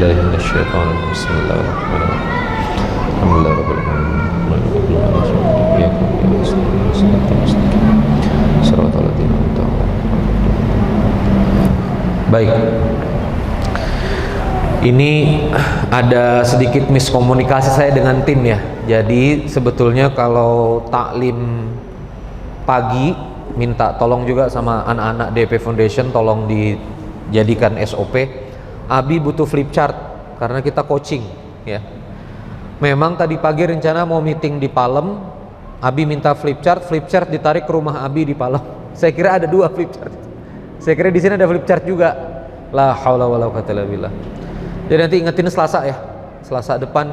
بالله من الشيطان الرجيم بسم الله الرحمن الرحيم الحمد لله رب العالمين إياك نعبد وإياك نستعين صراط الذين أنعمت عليهم. Baik, ini ada sedikit miskomunikasi saya dengan tim ya. Jadi sebetulnya kalau taklim pagi minta tolong juga sama anak-anak DP Foundation, tolong dijadikan SOP. Abi butuh flip chart karena kita coaching ya. Memang tadi pagi rencana mau meeting di Palem, Abi minta flip chart ditarik ke rumah Abi di Palem. Saya kira ada 2 flip chart. Saya kira di sini ada flip chart juga. La haula wala quwwata illa billah. Jadi nanti ingetin Selasa ya. Selasa depan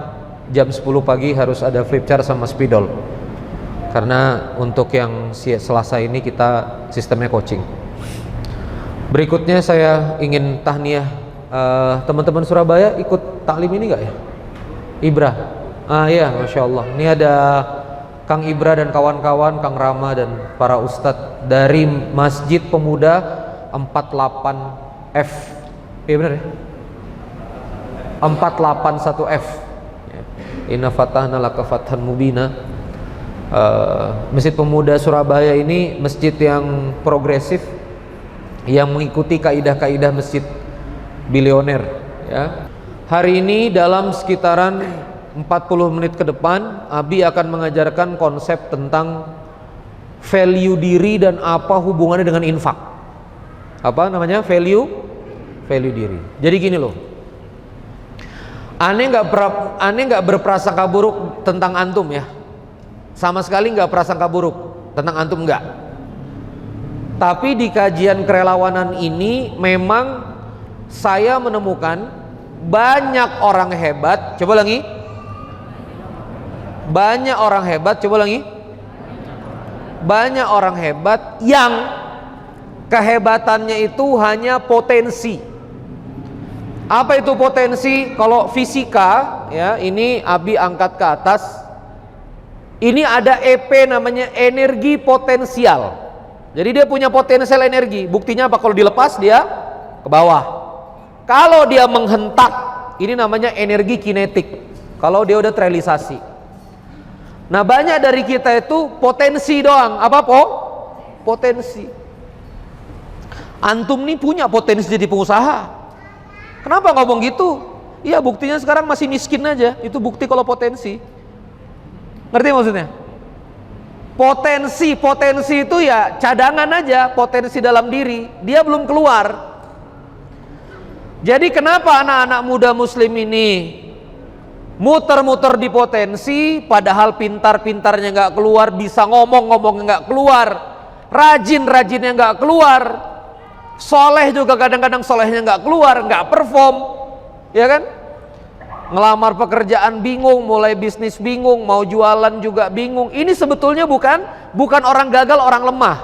jam 10 pagi harus ada flip chart sama spidol. Karena untuk yang Selasa ini kita sistemnya coaching. Berikutnya saya ingin tahniah teman-teman Surabaya ikut taklim ini enggak ya? Ibra. Ya, Masya Allah. Ini ada Kang Ibra dan kawan-kawan, Kang Rama dan para ustadz dari Masjid Pemuda 48F. Iya benar ya? 481F. Inna fatahna laka fathan mubina. Masjid Pemuda Surabaya ini masjid yang progresif, yang mengikuti kaidah-kaidah masjid bilioner ya. Hari ini dalam sekitaran 40 menit ke depan Abi akan mengajarkan konsep tentang value diri dan apa hubungannya dengan infak. Apa namanya? Value diri. Jadi gini loh, aneh nggak berprasangka buruk tentang antum ya, sama sekali nggak prasangka buruk tentang antum, nggak. Tapi di kajian kerelawanan ini memang saya menemukan banyak orang hebat. Coba lagi, banyak orang hebat. Coba lagi, banyak orang hebat yang kehebatannya itu hanya potensi. Apa itu potensi? Kalau fisika ya, ini Abi angkat ke atas. Ini ada EP namanya energi potensial. Jadi dia punya potensial energi. Buktinya apa? Kalau dilepas dia ke bawah. Kalau dia menghentak, ini namanya energi kinetik. Kalau dia udah terrealisasi. Nah, banyak dari kita itu potensi doang. Apa potensi. Antum nih punya potensi jadi pengusaha. Kenapa ngomong gitu? Iya, buktinya sekarang masih miskin aja. Itu bukti kalau potensi. Ngerti maksudnya? Potensi itu ya cadangan aja, potensi dalam diri. Dia belum keluar. Jadi kenapa anak-anak muda muslim ini muter-muter di potensi, padahal pintar-pintarnya nggak keluar, bisa ngomong-ngomongnya nggak keluar, rajin-rajinnya nggak keluar, soleh juga kadang-kadang solehnya nggak keluar, nggak perform, ya kan? Ngelamar pekerjaan bingung, mulai bisnis bingung, mau jualan juga bingung. Ini sebetulnya bukan orang gagal, orang lemah.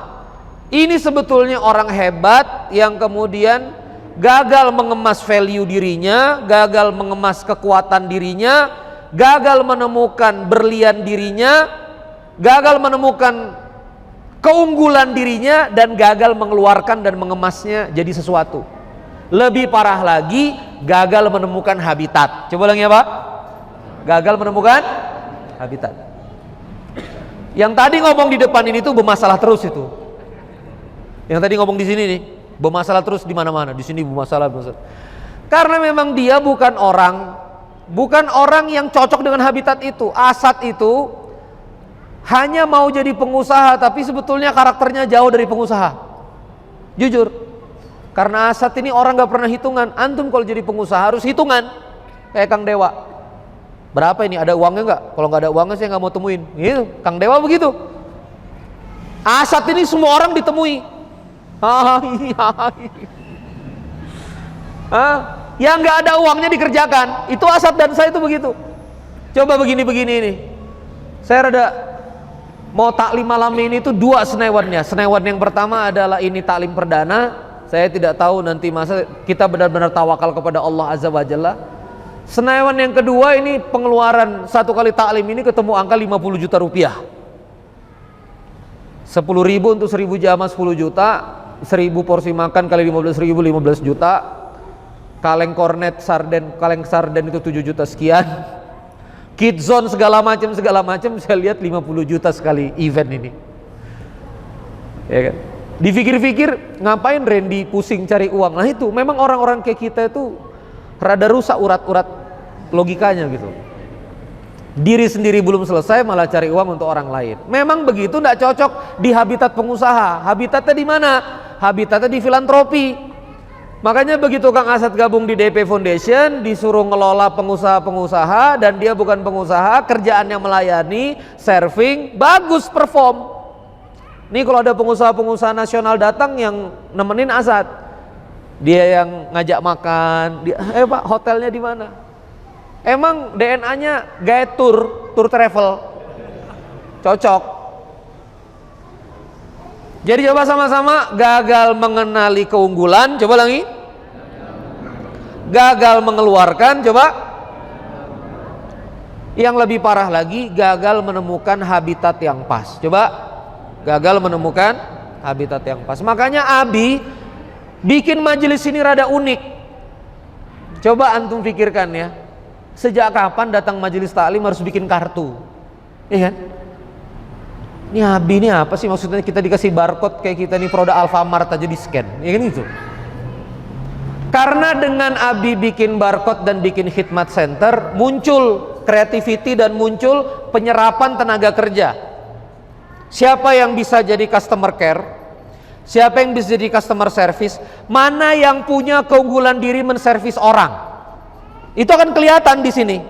Ini sebetulnya orang hebat yang kemudian gagal mengemas value dirinya, gagal mengemas kekuatan dirinya, gagal menemukan berlian dirinya, gagal menemukan keunggulan dirinya, dan gagal mengeluarkan dan mengemasnya jadi sesuatu. Lebih parah lagi, gagal menemukan habitat. Coba ulangi apa? Gagal menemukan habitat. Yang tadi ngomong di depan ini tuh bermasalah terus itu. Yang tadi ngomong di sini nih, bermasalah terus di mana-mana. Di sini bermasalah. Karena memang dia bukan orang yang cocok dengan habitat itu. Asad itu hanya mau jadi pengusaha, tapi sebetulnya karakternya jauh dari pengusaha. Jujur. Karena Asad ini orang gak pernah hitungan. Antum kalau jadi pengusaha harus hitungan. Kayak Kang Dewa. Berapa ini? Ada uangnya nggak? Kalau nggak ada uangnya saya nggak mau temuin. Gitu. Kang Dewa begitu. Asad ini semua orang ditemui. Yang nggak ada uangnya dikerjakan. Itu Asad dan saya itu begitu. Coba begini-begini ini. Saya rada mau taklim malam ini itu 2 senewannya. Senewan yang pertama adalah ini taklim perdana. Saya tidak tahu nanti masa kita benar-benar tawakal kepada Allah Azza wa Jalla. Senewan yang kedua ini pengeluaran 1 kali taklim ini ketemu angka 50 juta rupiah. 10.000 untuk 1.000 jamaah 10 juta, 1.000 porsi makan kali 15.000 15 juta. kaleng kornet sarden, kaleng sarden itu 7 juta sekian, kidzone segala macam saya lihat 50 juta sekali event ini, ya kan? Dipikir-pikir ngapain Randy pusing cari uang. Nah itu memang orang-orang kayak kita itu rada rusak urat-urat logikanya gitu. Diri sendiri belum selesai malah cari uang untuk orang lain. Memang begitu, tidak cocok di habitat pengusaha. Habitatnya di mana? Habitatnya di filantropi. Makanya begitu Kang Asad gabung di DP Foundation, disuruh ngelola pengusaha-pengusaha, dan dia bukan pengusaha, kerjaannya melayani, serving, bagus perform. Nih kalau ada pengusaha-pengusaha nasional datang yang nemenin Asad, dia yang ngajak makan, Pak hotelnya di mana? Emang DNA-nya gaya tour travel, cocok. Jadi coba sama-sama, gagal mengenali keunggulan, coba lagi. Gagal mengeluarkan, coba. Yang lebih parah lagi, gagal menemukan habitat yang pas, coba. Gagal menemukan habitat yang pas. Makanya Abi bikin majelis ini rada unik. Coba antum pikirkan ya, sejak kapan datang majelis taklim harus bikin kartu? Iya kan? Ini Abi ini apa sih maksudnya? Kita dikasih barcode kayak kita nih produk Alfamart aja di scan, ya kan itu? Karena dengan Abi bikin barcode dan bikin khidmat center, muncul creativity dan muncul penyerapan tenaga kerja. Siapa yang bisa jadi customer care? Siapa yang bisa jadi customer service? Mana yang punya keunggulan diri menservis orang? Itu akan kelihatan di sini.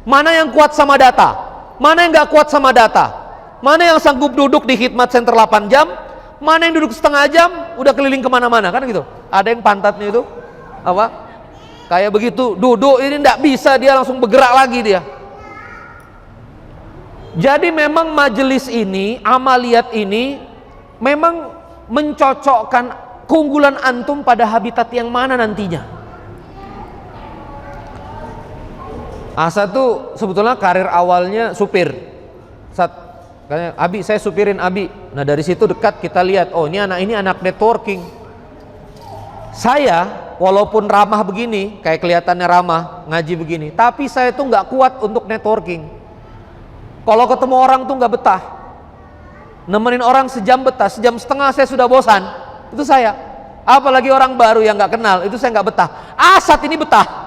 Mana yang kuat sama data? Mana yang nggak kuat sama data? Mana yang sanggup duduk di khidmat center 8 jam? Mana yang duduk setengah jam udah keliling kemana-mana, kan gitu? Ada yang pantatnya itu apa? Kayak begitu, duduk ini nggak bisa, dia langsung bergerak lagi dia. Jadi memang majelis ini, amaliyat ini memang mencocokkan keunggulan antum pada habitat yang mana nantinya. Asad tuh sebetulnya karir awalnya supir. Katanya, Abi saya supirin Abi. Nah dari situ dekat kita lihat, oh ini anak networking. Saya walaupun ramah begini, kayak kelihatannya ramah, ngaji begini, tapi saya tuh nggak kuat untuk networking. Kalau ketemu orang tuh nggak betah, nemenin orang sejam betah, sejam setengah saya sudah bosan. Itu saya. Apalagi orang baru yang nggak kenal, itu saya nggak betah. Asad ini betah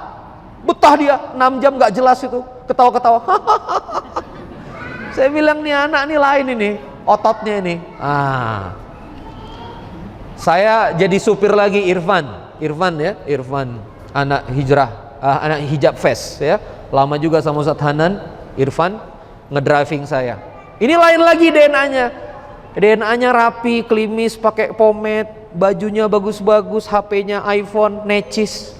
dia 6 jam nggak jelas itu, ketawa-ketawa. Saya bilang nih anak nih lain ini, ototnya ini. Saya jadi supir lagi Irfan anak hijrah, anak hijab fest ya, lama juga sama Ustaz Hanan. Irfan ngedriving saya. Ini lain lagi DNA-nya rapi, klimis, pakai pomade, bajunya bagus-bagus, HP-nya iPhone, necis.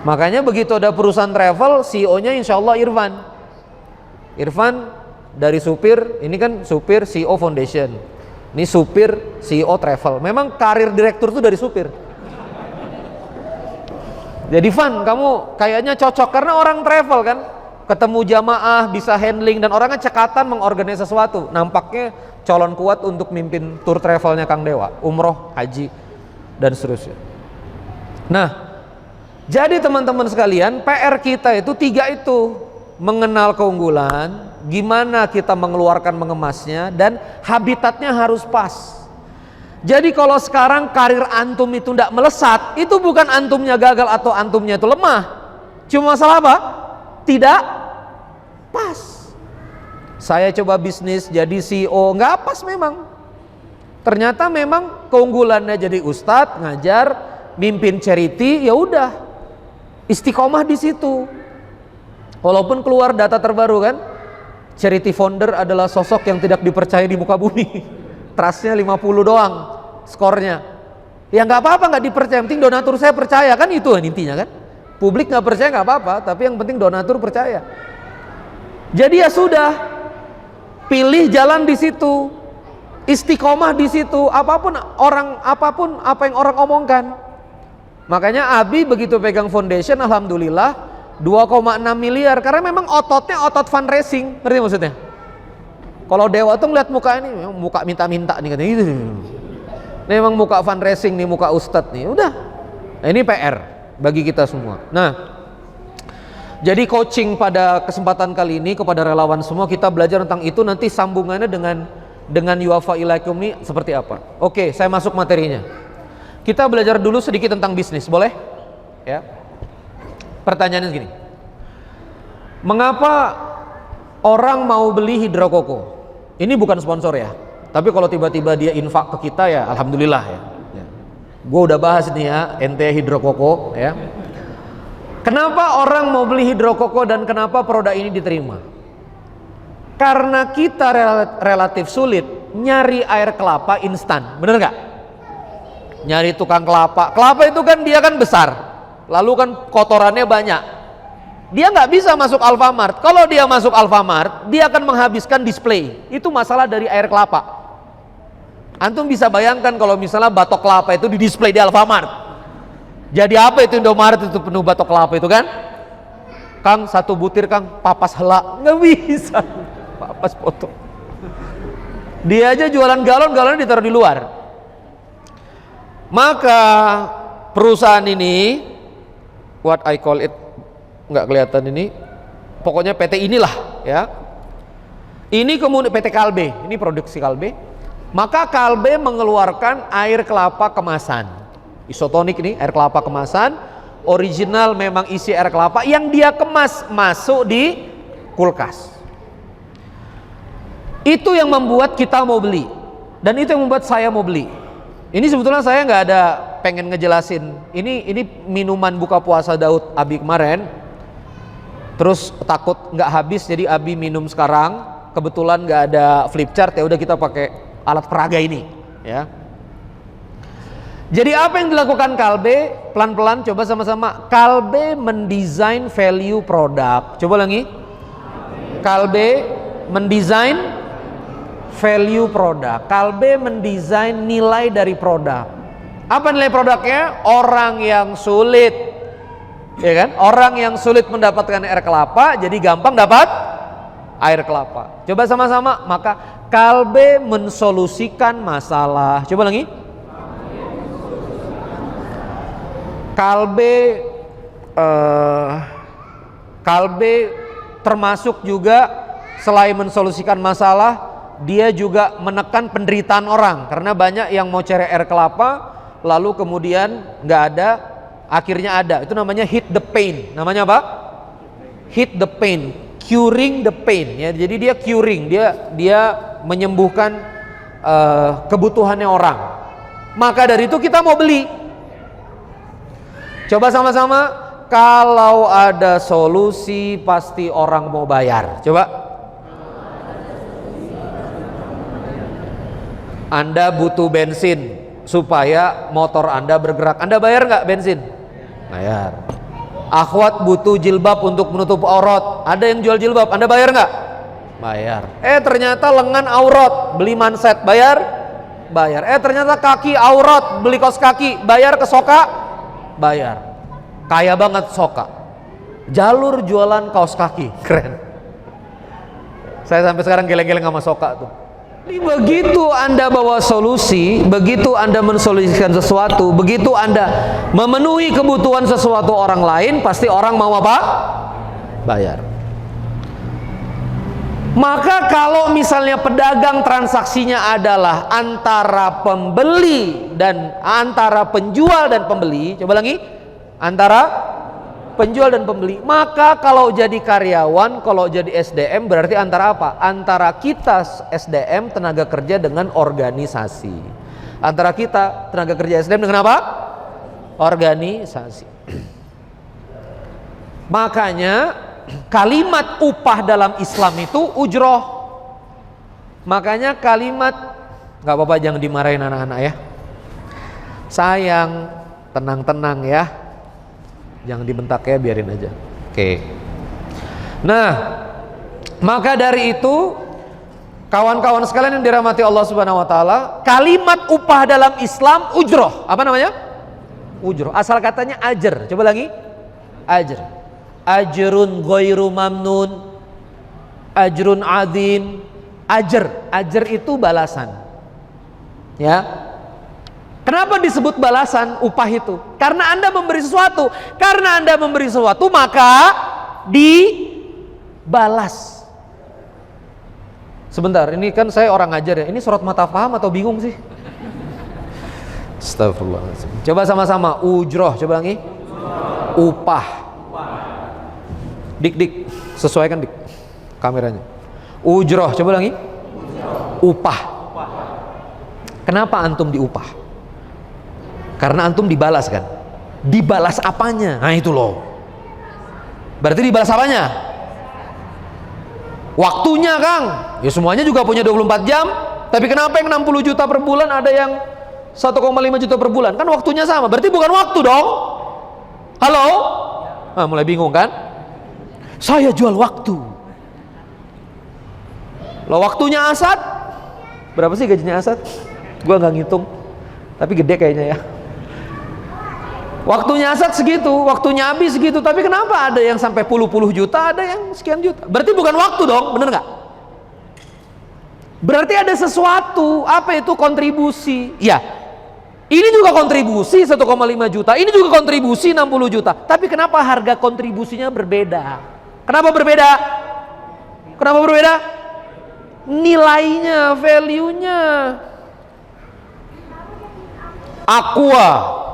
Makanya begitu ada perusahaan travel, CEO-nya insya Allah Irfan dari supir, ini kan supir CEO Foundation, ini supir CEO travel. Memang karir direktur itu dari supir. Jadi Van, kamu kayaknya cocok karena orang travel kan, ketemu jamaah, bisa handling, dan orangnya cekatan mengorganisasi sesuatu. Nampaknya calon kuat untuk mimpin tour travelnya Kang Dewa, umroh, haji, dan seterusnya. Nah, jadi teman-teman sekalian, PR kita itu 3 itu. Mengenal keunggulan, gimana kita mengeluarkan, mengemasnya, dan habitatnya harus pas. Jadi kalau sekarang karir antum itu tidak melesat, itu bukan antumnya gagal atau antumnya itu lemah. Cuma masalah apa? Tidak pas. Saya coba bisnis jadi CEO, nggak pas memang. Ternyata memang keunggulannya jadi ustadz, ngajar, mimpin charity, ya udah istiqomah di situ. Walaupun keluar data terbaru kan, charity founder adalah sosok yang tidak dipercaya di muka bumi. Trustnya 50 doang skornya. Ya nggak apa-apa, nggak dipercaya, yang penting donatur saya percaya, kan itu intinya kan. Publik nggak percaya nggak apa-apa, tapi yang penting donatur percaya. Jadi ya sudah, pilih jalan di situ, istiqomah di situ, apapun apa yang orang omongkan. Makanya Abi begitu pegang foundation, alhamdulillah 2,6 miliar, karena memang ototnya otot fundraising, ngerti maksudnya? Kalau Dewa tuh ngeliat muka ini, muka minta-minta nih katanya gitu. Memang muka fundraising nih, muka ustadz nih, udah. Nah, ini PR. bagi kita semua. Nah, jadi coaching pada kesempatan kali ini kepada relawan semua, kita belajar tentang itu, nanti sambungannya dengan yuwafa ilaikum ini seperti apa. Oke, saya masuk materinya. Kita belajar dulu sedikit tentang bisnis, boleh? Ya. Pertanyaannya gini. Mengapa orang mau beli hidrokoko? Ini bukan sponsor ya. Tapi kalau tiba-tiba dia infak ke kita ya alhamdulillah ya. Gue udah bahas nih ya, ente hidrokoko ya. Kenapa orang mau beli hidrokoko dan kenapa produk ini diterima? Karena kita relatif sulit nyari air kelapa instan, bener nggak? Nyari tukang kelapa, kelapa itu kan dia kan besar, lalu kan kotorannya banyak. Dia nggak bisa masuk Alfamart. Kalau dia masuk Alfamart, dia akan menghabiskan display. Itu masalah dari air kelapa. Antum bisa bayangkan kalau misalnya batok kelapa itu di display di Alfamart. Jadi apa itu Indomaret itu penuh batok kelapa itu kan? Kang, satu butir Kang, papas hela, nggak bisa. Papas foto. Dia aja jualan galon-galon ditaruh di luar. Maka perusahaan ini, what I call it, nggak kelihatan ini, pokoknya PT inilah ya. Ini kemudian PT Kalbe, ini produksi Kalbe. Maka Kalbe mengeluarkan air kelapa kemasan. Isotonik ini air kelapa kemasan, original memang isi air kelapa yang dia kemas masuk di kulkas. Itu yang membuat kita mau beli, dan itu yang membuat saya mau beli. Ini sebetulnya saya nggak ada pengen ngejelasin. Ini minuman buka puasa Daud Abi kemarin. Terus takut nggak habis, jadi Abi minum sekarang. Kebetulan nggak ada flip chart, ya udah kita pakai alat peraga ini, ya. Jadi apa yang dilakukan Kalbe? Pelan-pelan coba sama-sama. Kalbe mendesain value produk. Coba lagi. Kalbe mendesain value produk. Kalbe mendesain nilai dari produk. Apa nilai produknya? Orang yang sulit, ya kan? Orang yang sulit mendapatkan air kelapa, jadi gampang dapat air kelapa. Coba sama-sama. Maka Kalbe mensolusikan masalah. Coba lagi. Kalbe termasuk juga selain mensolusikan masalah, dia juga menekan penderitaan orang, karena banyak yang mau cari air kelapa lalu kemudian nggak ada, akhirnya ada. Itu namanya hit the pain. Namanya apa? Hit the pain, curing the pain ya. Jadi dia curing, dia menyembuhkan kebutuhannya orang. Maka dari itu kita mau beli. Coba sama-sama, kalau ada solusi pasti orang mau bayar. Coba. Anda butuh bensin supaya motor Anda bergerak. Anda bayar nggak bensin? Bayar. Akhwat butuh jilbab untuk menutup aurat. Ada yang jual jilbab, Anda bayar nggak? Bayar. Ternyata lengan aurat, beli manset, bayar? Bayar. Ternyata kaki aurat, beli kaos kaki, bayar ke Soka? Bayar. Kaya banget Soka, jalur jualan kaos kaki, keren. Saya sampai sekarang geleng-geleng sama Soka tuh. Jadi begitu Anda bawa solusi, begitu Anda mensolusikan sesuatu, begitu Anda memenuhi kebutuhan sesuatu orang lain, pasti orang mau apa? Bayar. Maka kalau misalnya pedagang transaksinya adalah antara pembeli dan antara penjual dan pembeli, coba lagi, antara penjual dan pembeli, maka kalau jadi karyawan, kalau jadi SDM berarti antara apa? Antara kita SDM tenaga kerja dengan organisasi. Antara kita tenaga kerja SDM dengan apa? Organisasi. Makanya kalimat upah dalam Islam itu ujroh. Makanya kalimat, nggak apa-apa jangan dimarahin anak-anak ya. Sayang, tenang-tenang ya. Jangan dibentak ya, biarin aja. Oke. Nah, maka dari itu kawan-kawan sekalian yang dirahmati Allah Subhanahu wa taala, kalimat upah dalam Islam ujroh. Apa namanya? Ujroh. Asal katanya ajar. Coba lagi. Ajar. Ajrun ghairu mamnun, ajrun adzim. Ajar itu balasan, ya. Kenapa disebut balasan upah itu? Karena Anda memberi sesuatu. Karena Anda memberi sesuatu, maka dibalas. Sebentar, ini kan saya orang ngajar ya. Ini surat mata paham atau bingung sih? Astagfirullahaladzim. Coba sama-sama, ujroh, coba lagi. Upah. Dik, sesuaikan dik kameranya. Ujroh, coba lagi. Upah. Kenapa antum diupah? Karena antum dibalas kan. Dibalas apanya? Nah itu loh. Berarti dibalas apanya? Waktunya Kang. Ya semuanya juga punya 24 jam. Tapi kenapa yang 60 juta per bulan ada yang 1,5 juta per bulan? Kan waktunya sama. Berarti bukan waktu dong. Halo? Nah, mulai bingung kan? Saya jual waktu. Loh waktunya Asad? Berapa sih gajinya Asad? Gua nggak ngitung. Tapi gede kayaknya ya. Waktunya Asad segitu, waktunya Abi segitu. Tapi kenapa ada yang sampai puluh juta, ada yang sekian juta? Berarti bukan waktu dong, bener nggak? Berarti ada sesuatu. Apa itu kontribusi? Ya, ini juga kontribusi 1,5 juta. Ini juga kontribusi 60 juta. Tapi kenapa harga kontribusinya berbeda? Kenapa berbeda? Kenapa berbeda? Nilainya, value-nya. Aqua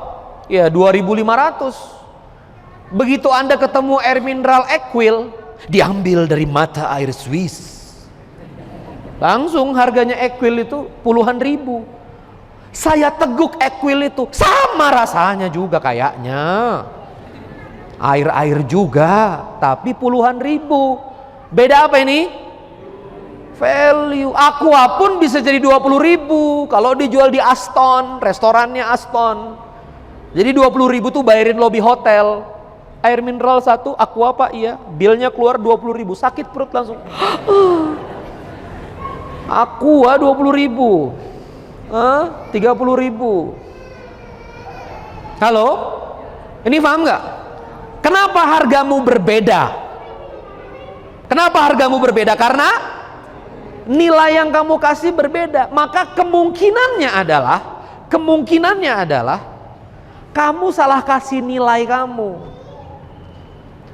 ya 2.500. Begitu Anda ketemu air mineral Equil, diambil dari mata air Swiss, langsung harganya Equil itu puluhan ribu. Saya teguk Equil itu sama rasanya juga kayaknya air juga, tapi puluhan ribu. Beda apa ini? Value. Aqua pun bisa jadi 20.000 kalau dijual di Aston, restorannya Aston. Jadi 20.000 tuh bayarin lobby hotel. Air mineral satu, Aqua Pak, iya. Bilnya keluar 20.000, sakit perut langsung. Aqua 20.000, 30.000. Halo, ini paham nggak? Kenapa hargamu berbeda? Kenapa hargamu berbeda? Karena nilai yang kamu kasih berbeda. Maka kemungkinannya adalah kamu salah kasih nilai kamu.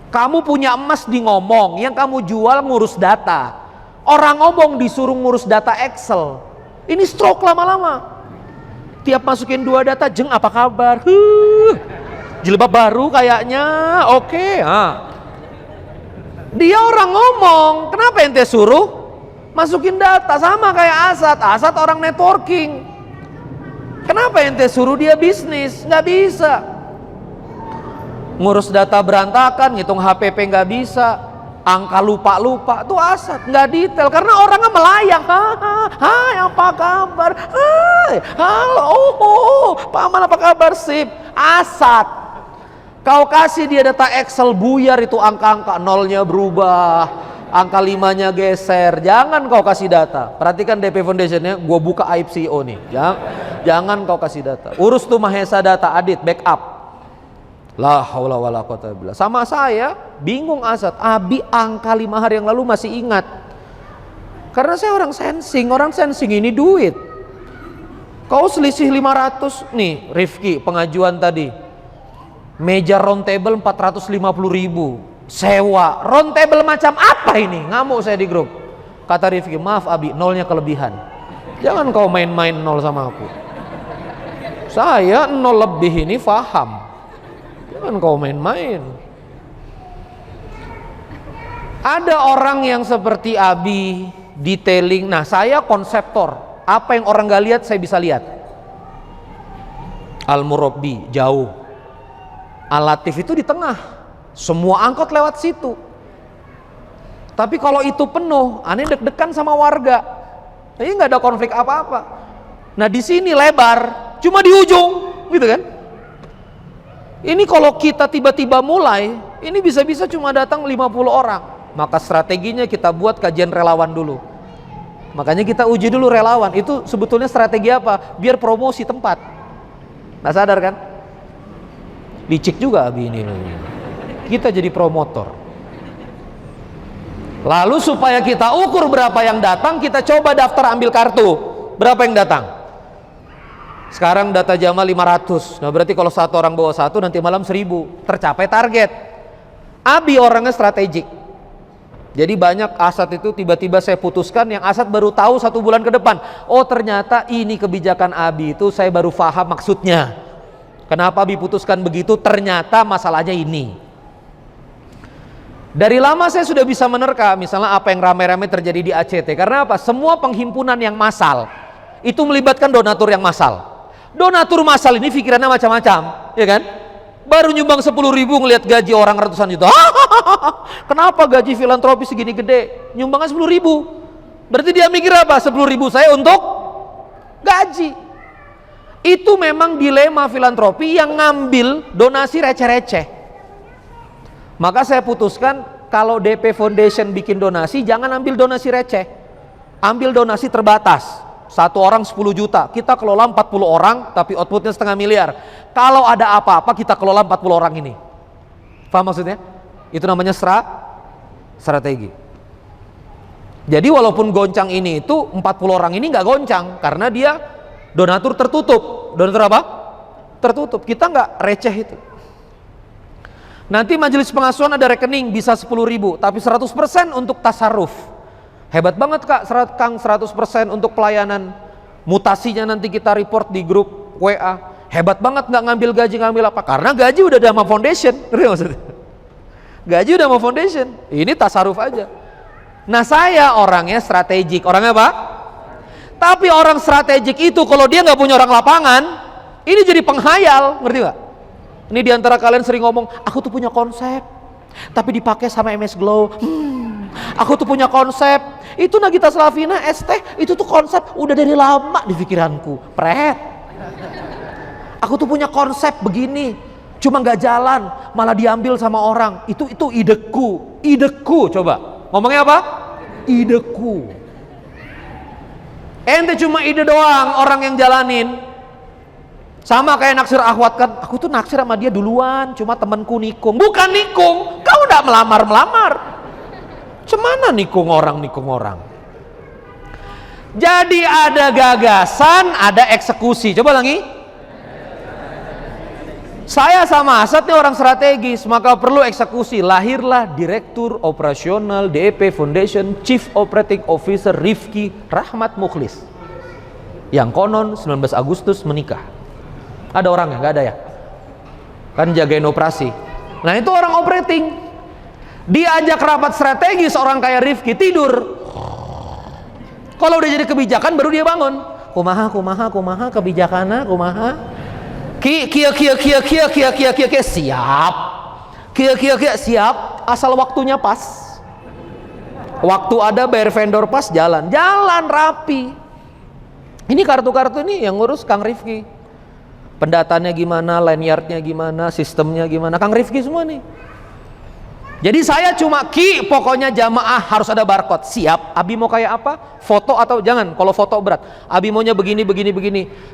Kamu punya emas di ngomong, yang kamu jual ngurus data. Orang ngomong disuruh ngurus data Excel. Ini stroke lama-lama. Tiap masukin 2 data, jeng apa kabar? Jilbab baru kayaknya, oke. Dia orang ngomong, kenapa ente suruh masukin data? Sama kayak Asad orang networking. Kenapa ente suruh dia bisnis? Nggak bisa. Ngurus data berantakan, ngitung HPP nggak bisa, angka lupa tuh Asad, nggak detail karena orangnya melayang. Hai apa kabar? Hai halo, paman apa kabar? Sip. Asad, kau kasih dia data Excel buyar itu, angka-angka nolnya berubah, angka 5-nya geser. Jangan kau kasih data. Perhatikan DP Foundation-nya, gua buka aib CEO nih. Jangan kau kasih data. Urus tuh Mahesa Data, Adit, backup. La haula wala quwata billah. Sama saya bingung Asad. Abi angka 5 hari yang lalu masih ingat. Karena saya orang sensing ini duit. Kau selisih 500 nih, Rifki pengajuan tadi. Meja round table 450.000. Sewa round table macam apa ini? Ngamuk saya di grup. Kata Rifki, maaf Abi, nolnya kelebihan. Jangan kau main-main nol sama aku. Saya nol lebih ini paham. Jangan kau main-main. Ada orang yang seperti Abi, detailing. Nah saya konseptor. Apa yang orang gak lihat saya bisa lihat. Al-Murabbi jauh. Al-Latif itu di tengah. Semua angkot lewat situ. Tapi kalau itu penuh, aneh deg-degan sama warga. Ini nggak ada konflik apa-apa. Nah di sini lebar, cuma di ujung, gitu kan? Ini kalau kita tiba-tiba mulai, ini bisa-bisa cuma datang 50 orang. Maka strateginya kita buat kajian relawan dulu. Makanya kita uji dulu relawan. Itu sebetulnya strategi apa? Biar promosi tempat. Nah sadar kan? Licik juga Abi ini. Kita jadi promotor. Lalu supaya kita ukur berapa yang datang, kita coba daftar ambil kartu. Berapa yang datang? Sekarang data Jamal 500. Nah berarti kalau satu orang bawa satu, nanti malam 1000. Tercapai target. Abi orangnya strategik. Jadi banyak Asad itu tiba-tiba saya putuskan, yang Asad baru tahu 1 bulan ke depan. Oh ternyata ini kebijakan Abi itu saya baru paham maksudnya. Kenapa Abi putuskan begitu? Ternyata masalahnya ini. Dari lama saya sudah bisa menerka misalnya apa yang ramai-ramai terjadi di ACT. Karena apa? Semua penghimpunan yang massal itu melibatkan donatur yang massal. Donatur massal ini pikirannya macam-macam, ya kan? Baru nyumbang 10.000 ngelihat gaji orang ratusan juta. Kenapa gaji filantropi segini gede? Nyumbangnya 10.000. Berarti dia mikir apa? 10.000 saya untuk gaji. Itu memang dilema filantropi yang ngambil donasi receh-receh. Maka saya putuskan kalau DP Foundation bikin donasi, jangan ambil donasi receh. Ambil donasi terbatas. Satu orang 10 juta, kita kelola 40 orang, tapi outputnya 0,5 miliar. Kalau ada apa-apa, kita kelola 40 orang ini. Paham maksudnya? Itu namanya strategi. Jadi walaupun goncang ini itu 40 orang ini nggak goncang, karena dia donatur tertutup. Donatur apa? Tertutup. Kita nggak receh itu. Nanti majelis pengasuhan ada rekening bisa 10.000, tapi 100% untuk tasarruf. Hebat banget Kang, 100% untuk pelayanan. Mutasinya nanti kita report di grup WA. Hebat banget, nggak ngambil gaji, ngambil apa? Karena gaji udah sama foundation. Ngerti maksudnya? Gaji udah sama foundation. Ini tasarruf aja. Nah saya orangnya strategik. Orangnya apa? Tapi orang strategik itu kalau dia nggak punya orang lapangan, ini jadi penghayal. Ngerti nggak? Ini diantara kalian sering ngomong, aku tuh punya konsep, tapi dipakai sama MS Glow. Aku tuh punya konsep, itu Nagita Slavina ST, itu tuh konsep udah dari lama di pikiranku. Pret. Aku tuh punya konsep begini, cuma nggak jalan, malah diambil sama orang. Itu ideku, coba. Ngomongnya apa? Ideku. Ente cuma ide doang, orang yang jalanin. Sama kayak naksir akhwat kan, aku tuh naksir sama dia duluan, cuma temanku nikung. Bukan nikung, kau udah melamar. Cemana nikung orang. Jadi ada gagasan, ada eksekusi. Coba lagi. Saya sama Asad nih orang strategis, maka perlu eksekusi. Lahirlah Direktur Operasional DEP Foundation Chief Operating Officer Rifki Rahmat Mukhlis, yang konon 19 Agustus menikah. Ada orangnya? Nggak ada ya? Kan jagain operasi. Nah itu orang operating. Diajak rapat strategis orang kayak Rifki, tidur. Kalau udah jadi kebijakan baru dia bangun. Kumaha kebijakannya, kumaha. Kia siap. Kia siap, asal waktunya pas. Waktu ada bayar vendor pas, jalan rapi. Ini kartu-kartu ini yang ngurus Kang Rifki. Pendatanya gimana, lanyardnya gimana, sistemnya gimana, Kang Rifki semua nih. Jadi saya cuma pokoknya jamaah harus ada barcode. Siap. Abi mau kayak apa? Foto atau jangan? Kalau foto berat. Abi maunya begini.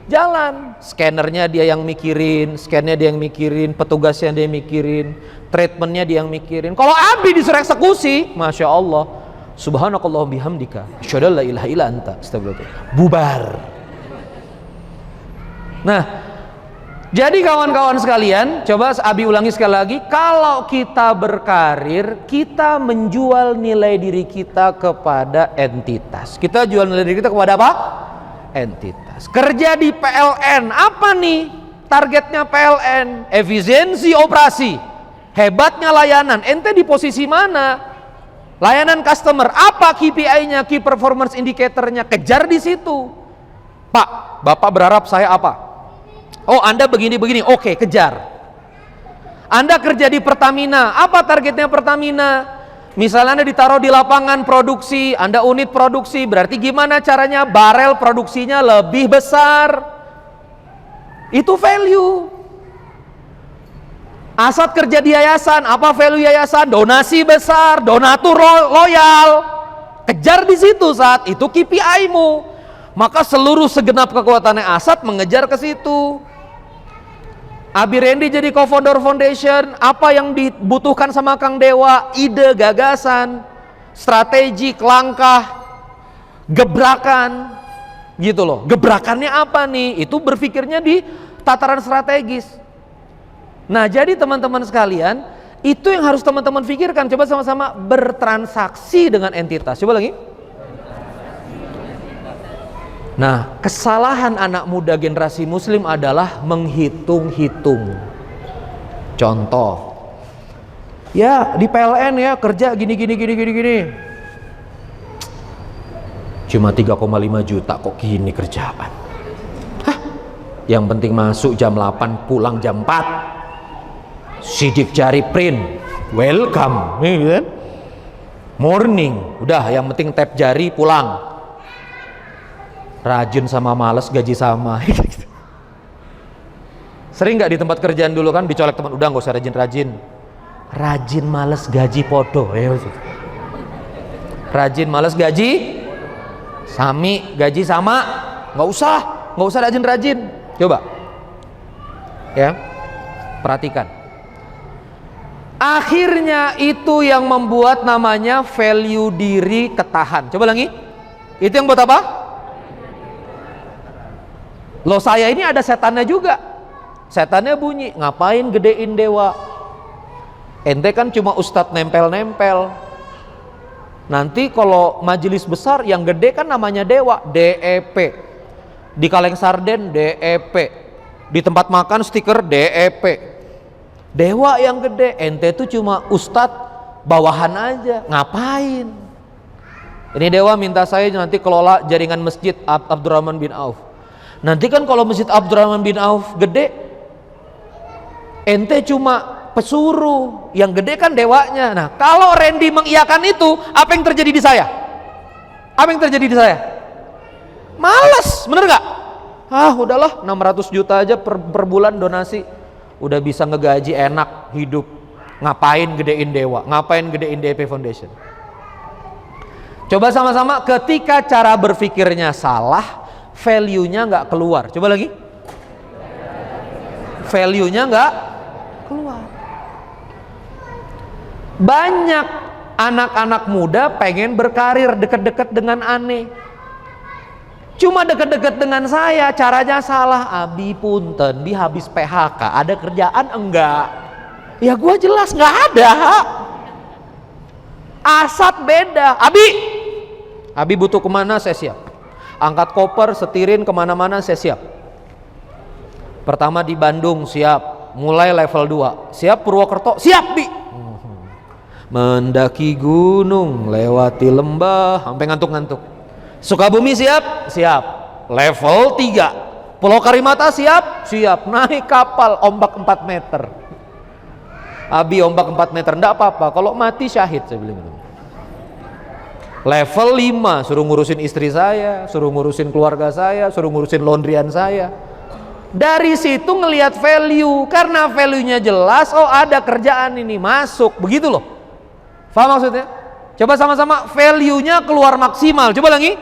Jalan. Scannernya dia yang mikirin, scannya dia yang mikirin, petugasnya dia yang mikirin, treatmentnya dia yang mikirin. Kalau Abi disuruh eksekusi, masya Allah, subhanakallah bihamdika, asyhadu an la ilaha illa anta, astagfirullah. Bubar. Nah, jadi kawan-kawan sekalian, coba Abi ulangi sekali lagi. Kalau kita berkarir, kita menjual nilai diri kita kepada entitas. Kita jual nilai diri kita kepada apa? Entitas. Kerja di PLN, apa nih targetnya PLN? Efisiensi operasi, hebatnya layanan. Ente di posisi mana? Layanan customer, apa KPI-nya, Key Performance Indicator-nya? Kejar di situ. Pak, Bapak berharap saya apa? Oh Anda begini, oke kejar. Anda kerja di Pertamina, apa targetnya Pertamina? Misalnya Anda ditaruh di lapangan produksi, Anda unit produksi, berarti gimana caranya barel produksinya lebih besar? Itu value. Asad kerja di yayasan, apa value yayasan? Donasi besar, donatur loyal. Kejar di situ saat itu KPI-mu. Maka seluruh segenap kekuatannya Asad mengejar ke situ. Abi Randy jadi co-founder foundation, apa yang dibutuhkan sama Kang Dewa? Ide, gagasan, strategi, langkah, gebrakan. Gitu loh. Gebrakannya apa nih? Itu berpikirnya di tataran strategis. Nah, jadi teman-teman sekalian, itu yang harus teman-teman pikirkan. Coba sama-sama bertransaksi dengan entitas. Coba lagi. Nah, kesalahan anak muda generasi muslim adalah menghitung-hitung. Contoh, ya di PLN ya kerja gini. Cuma 3,5 juta kok gini kerjaan. Hah? Yang penting masuk jam 8, pulang jam 4. Sidik jari print, welcome, kan? Morning, udah yang penting tap jari pulang. Rajin sama males gaji sama. Sering nggak di tempat kerjaan dulu kan dicolek teman, udah nggak usah rajin males gaji podo ya. Rajin males gaji sami, gaji sama, nggak usah rajin. Coba ya, perhatikan. Akhirnya itu yang membuat namanya value diri ketahan. Coba lagi, itu yang buat apa? Loh, saya ini ada setannya juga. Setannya bunyi, ngapain gedein dewa? Ente kan cuma ustadz nempel-nempel. Nanti kalau majelis besar yang gede kan namanya dewa, DEP. Di kaleng sarden DEP. Di tempat makan stiker DEP. Dewa yang gede, ente tuh cuma ustadz bawahan aja. Ngapain? Ini dewa minta saya nanti kelola jaringan masjid Abdurrahman bin Auf. Nanti kan kalau masjid Abdurrahman bin Auf gede, ente cuma pesuruh, yang gede kan dewanya. Nah, kalau Randy mengiyakan itu, apa yang terjadi di saya? Males, bener gak? Udahlah 600 juta aja per bulan donasi, udah bisa ngegaji enak hidup. Ngapain gedein dewa? Ngapain gedein DP Foundation? Coba sama-sama, ketika cara berpikirnya salah, value-nya nggak keluar. Coba lagi. Value-nya nggak keluar. Banyak anak-anak muda pengen berkarir deket-deket dengan aneh. Cuma deket-deket dengan saya, caranya salah. Abi punten, bi habis PHK, ada kerjaan enggak? Ya gua jelas nggak ada. Asat beda. Abi butuh kemana, saya siap. Angkat koper, setirin kemana-mana, saya siap. Pertama di Bandung, siap. Mulai level 2, siap. Purwokerto, siap, Bi. Mendaki gunung, lewati lembah, sampai ngantuk-ngantuk. Sukabumi, siap. Level 3. Pulau Karimata, siap. Naik kapal, ombak 4 meter. Abi, ombak 4 meter, enggak apa-apa, kalau mati syahid, saya bilang gitu. Level 5, suruh ngurusin istri saya, suruh ngurusin keluarga saya, suruh ngurusin laundryan saya. Dari situ ngelihat value, karena value-nya jelas, oh ada kerjaan ini, masuk, begitu loh. Paham maksudnya? Coba sama-sama, value-nya keluar maksimal. Coba lagi.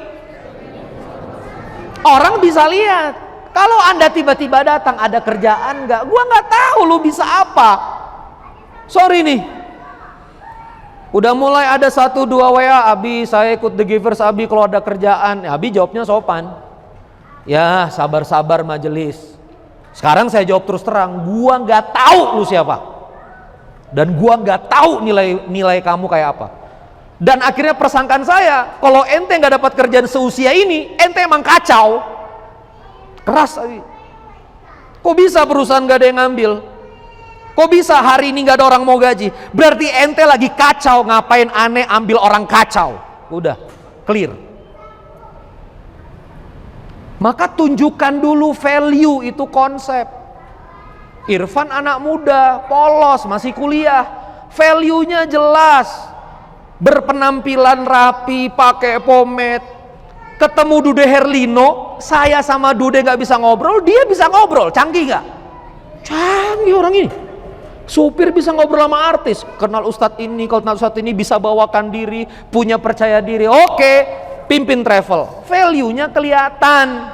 Orang bisa lihat. Kalau Anda tiba-tiba datang, ada kerjaan nggak? Gua nggak tahu lu bisa apa. Sorry nih. Udah mulai ada 1-2 WA, Abi saya ikut The Givers, Abi kalau ada kerjaan. Abi jawabnya sopan. Ya sabar-sabar majelis. Sekarang saya jawab terus terang, gua nggak tahu lu siapa. Dan gua nggak tahu nilai kamu kayak apa. Dan akhirnya persangkaan saya, kalau ente nggak dapat kerjaan seusia ini, ente emang kacau. Keras Abi. Kok bisa perusahaan gak ada yang ngambil? Kok bisa hari ini gak ada orang mau gaji? Berarti ente lagi kacau, ngapain aneh ambil orang kacau? Udah, clear. Maka tunjukkan dulu value, itu konsep. Irfan anak muda, polos, masih kuliah, value-nya jelas. Berpenampilan rapi, pakai pomade. Ketemu Dude Herlino, saya sama Dude gak bisa ngobrol, dia bisa ngobrol, canggih gak? Canggih orang ini. Supir bisa ngobrol sama artis, kenal ustadz ini, kenal ustadz ini, bisa bawakan diri, punya percaya diri. Oke, pimpin travel, value-nya kelihatan,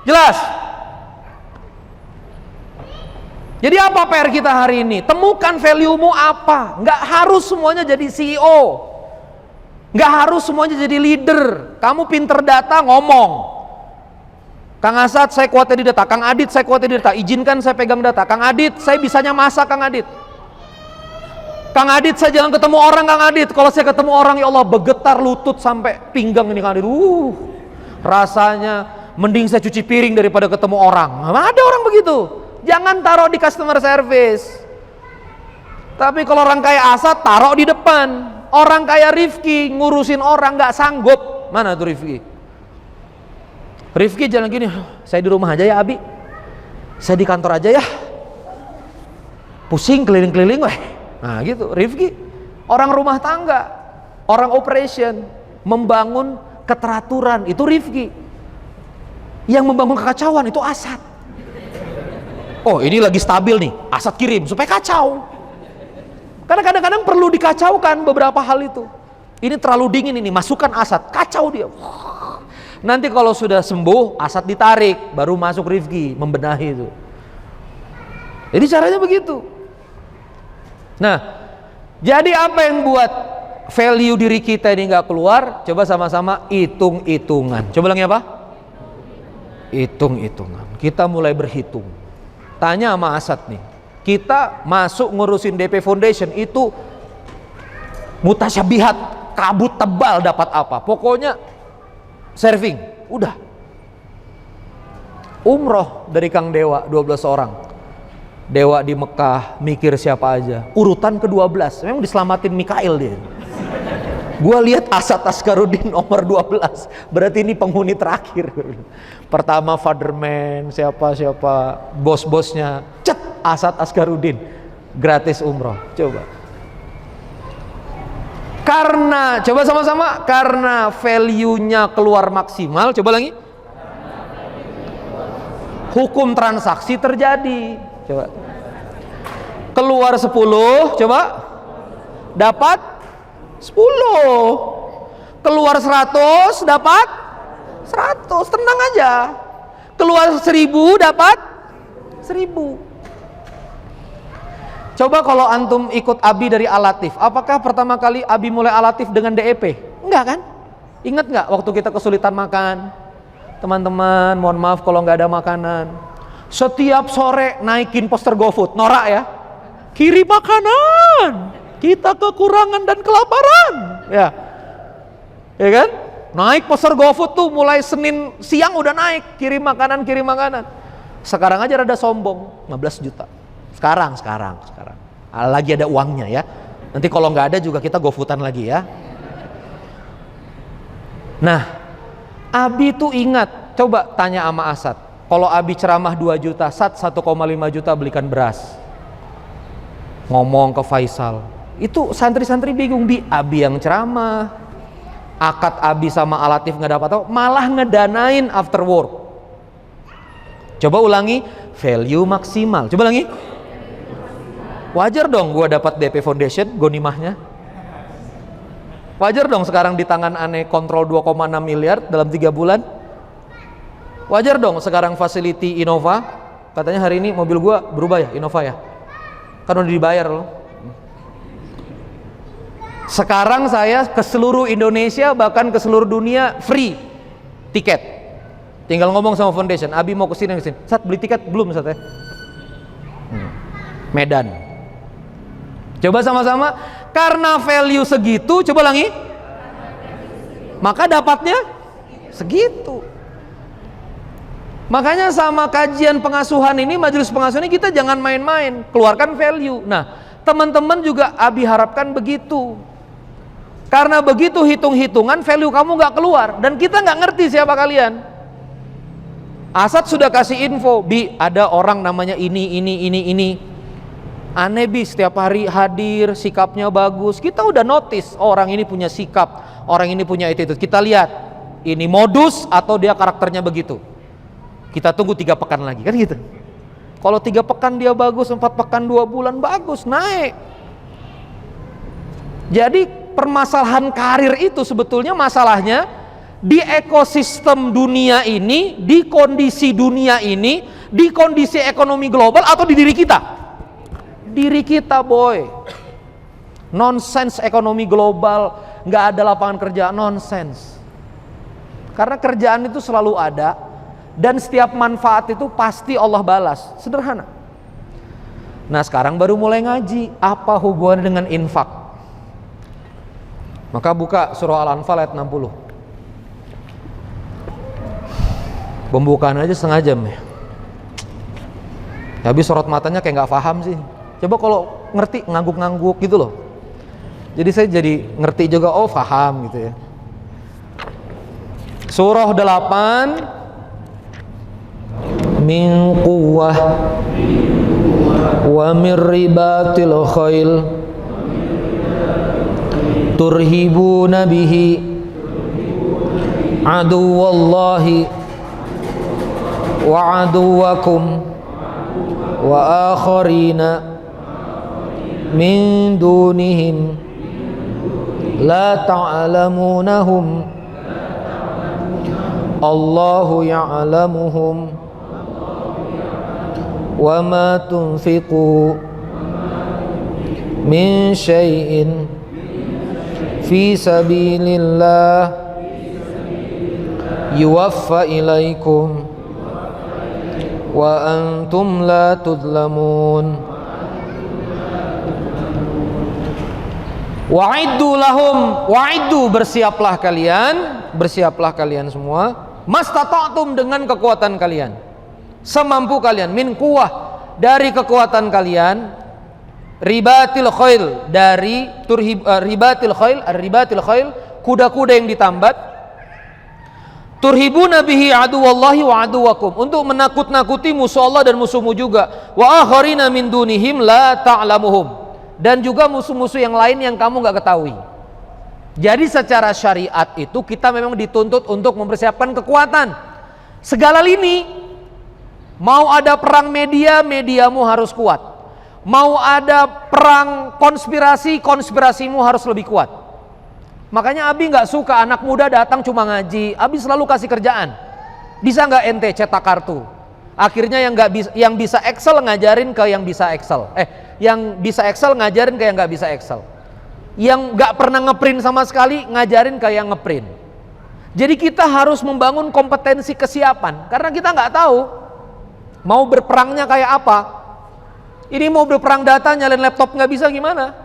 jelas. Jadi apa PR kita hari ini? Temukan value-mu apa. Nggak harus semuanya jadi CEO, nggak harus semuanya jadi leader. Kamu pinter data, ngomong. Kang Asad, saya kuatnya di data. Kang Adit, saya kuatnya di data. Izinkan saya pegang data. Kang Adit, saya bisanya masak. Kang Adit, saya jangan ketemu orang. Kang Adit, kalau saya ketemu orang, ya Allah, bergetar lutut sampai pinggang ini. Kang Adit, rasanya mending saya cuci piring daripada ketemu orang. Ada orang begitu. Jangan taruh di customer service. Tapi kalau orang kayak Asad, taruh di depan. Orang kayak Rifki ngurusin orang nggak sanggup. Mana tuh Rifki? Rifki jalan gini, saya di rumah aja ya Abi, saya di kantor aja ya, pusing keliling-keliling weh. Nah gitu Rifki, orang rumah tangga, orang operation, membangun keteraturan itu Rifki. Yang membangun kekacauan itu Asad. Oh ini lagi stabil nih, Asad kirim supaya kacau. Karena kadang-kadang perlu dikacaukan beberapa hal itu. Ini terlalu dingin ini, masukkan Asad, kacau dia. Nanti kalau sudah sembuh, Asad ditarik, baru masuk Rifki membenahi itu. Jadi caranya begitu. Nah, jadi apa yang buat value diri kita ini nggak keluar? Coba sama-sama hitung-hitungan. Coba lagi apa? Hitung-hitungan. Kita mulai berhitung. Tanya sama Asad nih. Kita masuk ngurusin DP Foundation itu mutasyabihat, kabut tebal dapat apa? Pokoknya serving, udah. Umroh dari Kang Dewa 12 orang. Dewa di Mekah mikir siapa aja. Urutan ke-12, memang diselamatin Mikail dia. Gua lihat Asad Askarudin nomor 12. Berarti ini penghuni terakhir. Pertama Fatherman, siapa bos-bosnya. Cet, Asad Askarudin. Gratis umroh. Coba. Karena, coba sama-sama, karena value-nya keluar maksimal, coba lagi. Hukum transaksi terjadi. Coba. Keluar 10, coba. Dapat 10. Keluar 100, dapat 100. Tenang aja. Keluar 1000, dapat 1000. Coba kalau antum ikut Abi dari Alatif, apakah pertama kali Abi mulai Alatif dengan DEP? Enggak kan? Ingat nggak waktu kita kesulitan makan? Teman-teman, mohon maaf kalau nggak ada makanan. Setiap sore naikin poster GoFood, norak ya. Kirim makanan, kita kekurangan dan kelaparan. Ya kan? Naik poster GoFood tuh mulai Senin siang udah naik, kirim makanan. Sekarang aja rada sombong, 15 juta. Sekarang lagi ada uangnya ya. Nanti kalau nggak ada juga kita GoFoodan lagi ya. Nah, Abi tuh ingat, coba tanya sama Asad. Kalau Abi ceramah 2 juta, Sat 1,5 juta belikan beras. Ngomong ke Faisal. Itu santri-santri bingung, Abi yang ceramah. Akad Abi sama Alatif nggak dapat tahu, malah ngedanain after work. Coba ulangi, value maksimal. Coba ulangi. Wajar dong gue dapat DP Foundation, gonimahnya. Wajar dong sekarang di tangan Ane kontrol 2,6 miliar dalam 3 bulan. Wajar dong sekarang facility Innova. Katanya hari ini mobil gue berubah ya, Innova ya. Kan udah dibayar loh. Sekarang saya ke seluruh Indonesia, bahkan ke seluruh dunia free tiket. Tinggal ngomong sama Foundation, Abi mau kesini. Sat beli tiket belum Sat ya? Medan. Coba sama-sama, karena value segitu, coba ulangi. Maka dapatnya segitu. Makanya sama kajian pengasuhan ini, majelis pengasuhan ini kita jangan main-main, keluarkan value. Nah, teman-teman juga Abi harapkan begitu. Karena begitu hitung-hitungan value kamu nggak keluar dan kita nggak ngerti siapa kalian. Asad sudah kasih info, Bi, ada orang namanya ini. Aneh Bi, setiap hari hadir, sikapnya bagus. Kita udah notice, oh, orang ini punya sikap, orang ini punya itu. Kita lihat, ini modus atau dia karakternya begitu. Kita tunggu 3 pekan lagi, kan gitu. Kalau 3 pekan dia bagus, 4 pekan 2 bulan bagus, naik. Jadi permasalahan karir itu sebetulnya masalahnya di ekosistem dunia ini, di kondisi dunia ini, di kondisi ekonomi global atau di diri kita. Diri kita boy. Nonsense ekonomi global, nggak ada lapangan kerja, nonsense. Karena kerjaan itu selalu ada. dan setiap manfaat itu pasti Allah balas. Sederhana. Nah sekarang baru mulai ngaji, apa hubungannya dengan infak? Maka buka surah Al-Anfal ayat 60. Pembukaan aja setengah jam ya. Habis sorot matanya kayak nggak paham sih. Coba kalau ngerti ngangguk-ngangguk gitu loh. Jadi saya jadi ngerti juga, oh paham gitu ya. Surah 8, min quwwah wa min ribatil khail turhibuna bihi aduwallahi wa aduwakum wa akharina min dunihim la ta'lamunahum Allahu ya'lamuhum wa ma tunfiqu min syai'in fi sabilillah yuwaffa ilaikum wa antum la tudlamun. Wa'iddu lahum, wa'iddu bersiaplah kalian semua, mastata'tum dengan kekuatan kalian, semampu kalian, min quwwah dari kekuatan kalian, ribatil khail dari ribatil khail kuda-kuda yang ditambat, turhibuna bihi aduwallahi wa aduwakum, untuk menakut-nakuti musuh Allah dan musuhmu juga, wa akharina min dunihim la ta'lamuhum, dan juga musuh-musuh yang lain yang kamu nggak ketahui. Jadi secara syariat itu kita memang dituntut untuk mempersiapkan kekuatan segala lini. Mau ada perang media, mediamu harus kuat. Mau ada perang konspirasi, konspirasimu harus lebih kuat. Makanya Abi nggak suka anak muda datang cuma ngaji. Abi selalu kasih kerjaan. Bisa nggak ente cetak kartu? Akhirnya yang bisa Excel ngajarin ke yang bisa Excel. Yang bisa Excel ngajarin ke yang nggak bisa Excel. Yang nggak pernah ngeprint sama sekali ngajarin ke yang ngeprint. Jadi kita harus membangun kompetensi kesiapan, karena kita nggak tahu mau berperangnya kayak apa. Ini mau berperang data nyalain laptop nggak bisa gimana?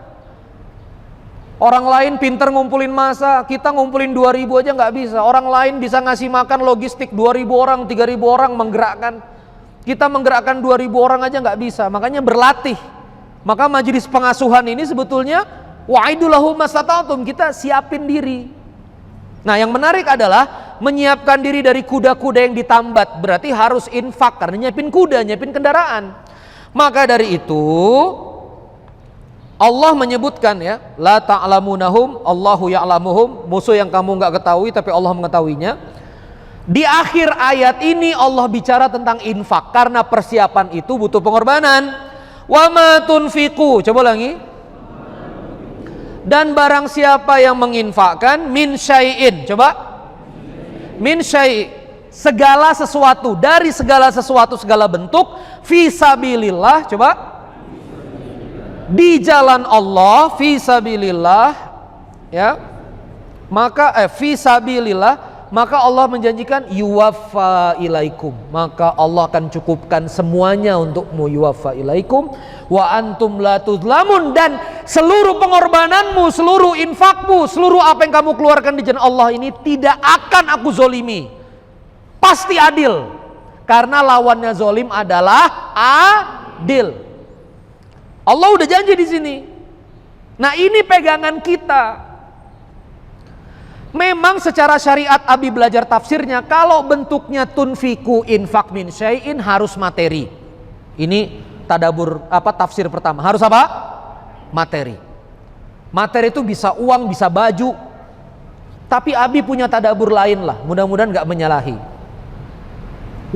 Orang lain pinter ngumpulin massa, kita ngumpulin 2000 aja nggak bisa. Orang lain bisa ngasih makan logistik 2000 orang, 3000 orang menggerakkan. Kita menggerakkan 2000 orang aja nggak bisa. Makanya berlatih. Maka majelis pengasuhan ini sebetulnya wa'iddu lahum mastata'tum, kita siapin diri. Nah yang menarik adalah menyiapkan diri dari kuda-kuda yang ditambat, berarti harus infak karena nyiapin kuda, nyiapin kendaraan. Maka dari itu Allah menyebutkan ya, la ta'lamunahum Allahu ya'lamuhum, musuh yang kamu nggak ketahui tapi Allah mengetahuinya. Di akhir ayat ini Allah bicara tentang infak, karena persiapan itu butuh pengorbanan. Wa ma tunfiqu, coba lagi. Dan barang siapa yang menginfakkan min syai'in, coba, min syai', segala sesuatu, dari segala sesuatu, segala bentuk, fi sabilillah, coba, di jalan Allah, fi sabilillah, ya, maka fi sabilillah, maka Allah menjanjikan yuwaffa ilaikum, maka Allah akan cukupkan semuanya untukmu, yuwaffa ilaikum wa antum la tuzlamun, dan seluruh pengorbananmu, seluruh infakmu, seluruh apa yang kamu keluarkan di jalan Allah ini tidak akan aku zolimi, pasti adil, karena lawannya zolim adalah adil. Allah udah janji di sini. Nah ini pegangan kita. Memang secara syariat Abi belajar tafsirnya, kalau bentuknya tunfiku infak min syai'in harus materi. Ini tadabur tafsir pertama. Harus apa? Materi. Materi itu bisa uang, bisa baju. Tapi Abi punya tadabur lain lah. Mudah-mudahan nggak menyalahi.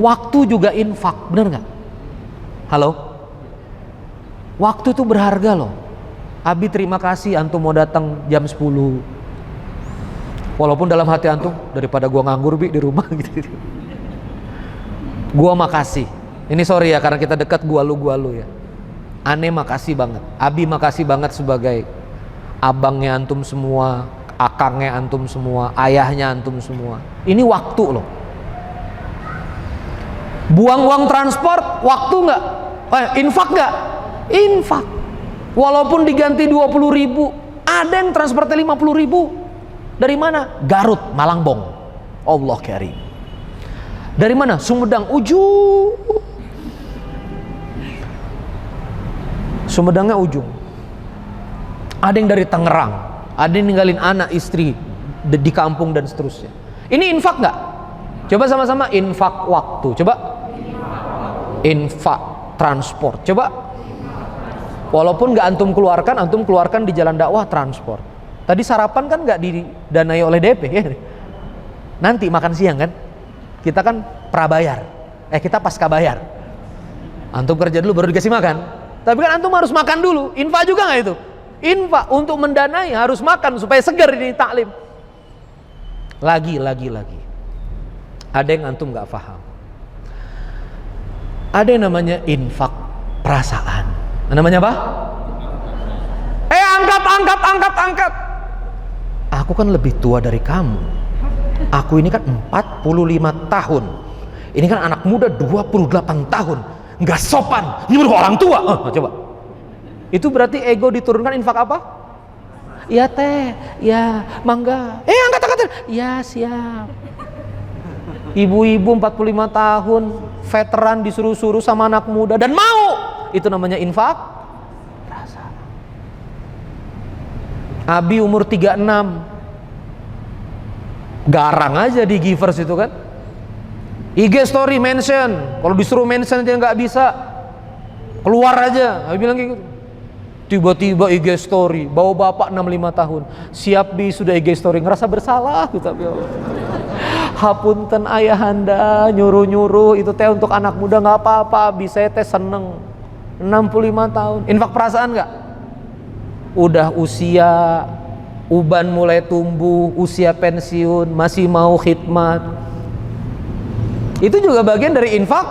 Waktu juga infak, benar nggak? Halo? Waktu itu berharga loh. Abi terima kasih antum mau datang jam 10. Walaupun dalam hati antum, daripada gua nganggur di rumah gitu. Gua makasih. Ini sorry ya karena kita dekat, gua lu ya. Aneh makasih banget. Abi makasih banget sebagai abangnya antum semua, akangnya antum semua, ayahnya antum semua. Ini waktu loh. Buang uang transport, waktu nggak? Infak nggak? Infak. Walaupun diganti 20.000, ada yang transportnya 50.000. Dari mana? Garut, Malangbong. Allah karim. Dari mana? Sumedang, ujung. Sumedangnya ujung. Ada yang dari Tangerang, ada yang ninggalin anak, istri di kampung dan seterusnya. Ini infak nggak? Coba sama-sama, infak waktu. Coba infak transport. Coba, walaupun nggak antum keluarkan di jalan dakwah transport. Tadi sarapan kan nggak didanai oleh DP ya. Nanti makan siang kan, kita kan prabayar, kita pasca bayar. Antum kerja dulu baru dikasih makan. Tapi kan antum harus makan dulu. Infak juga nggak itu? Infak untuk mendanai harus makan supaya segar ini taklim. Lagi. Ada yang antum nggak paham. Ada yang namanya infak perasaan. Namanya apa? Angkat. Aku kan lebih tua dari kamu. Aku ini kan 45 tahun. Ini kan anak muda 28 tahun. Nggak sopan nyuruh orang tua. Coba. Itu berarti ego diturunkan. Infak apa? Ya teh, ya mangga. Angkat. Ya siap. Ibu-ibu 45 tahun, veteran disuruh-suruh sama anak muda dan mau. Itu namanya infak rasa. Abi umur 36, garang aja di Givers itu kan. IG story mention, kalau disuruh mention aja nggak bisa, keluar aja. Abi bilang kayak gitu. Tiba-tiba IG story, bawa bapak 65 tahun, siap bi sudah IG story, ngerasa bersalah gitu. Hapunten ayahanda nyuruh-nyuruh itu teh untuk anak muda, nggak apa-apa, bisa teh seneng. 65 tahun, infak perasaan nggak? Udah usia, uban mulai tumbuh, usia pensiun, masih mau khidmat. Itu juga bagian dari infak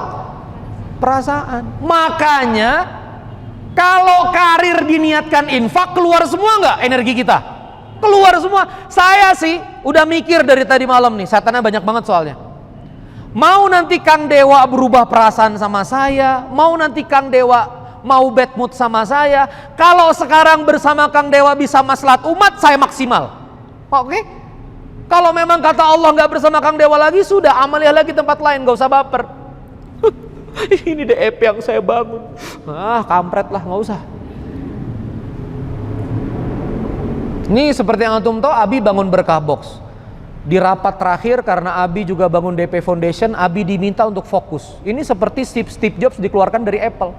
perasaan. Makanya kalau karir diniatkan infak, keluar semua nggak energi kita? Keluar semua. Saya sih udah mikir dari tadi malam nih, setannya banyak banget soalnya. Mau nanti Kang Dewa berubah perasaan sama saya, mau nanti Kang Dewa mau bad mood sama saya. Kalau sekarang bersama Kang Dewa bisa maslahat umat, saya maksimal. Oke? Kalau memang kata Allah nggak bersama Kang Dewa lagi, sudah amaliah lagi tempat lain, nggak usah baper. Ini DEP yang saya bangun. Kampret lah, nggak usah. Ini seperti yang antum tahu, Abi bangun Berkah Box. Di rapat terakhir, karena Abi juga bangun DP Foundation, Abi diminta untuk fokus. Ini seperti Steve Jobs dikeluarkan dari Apple.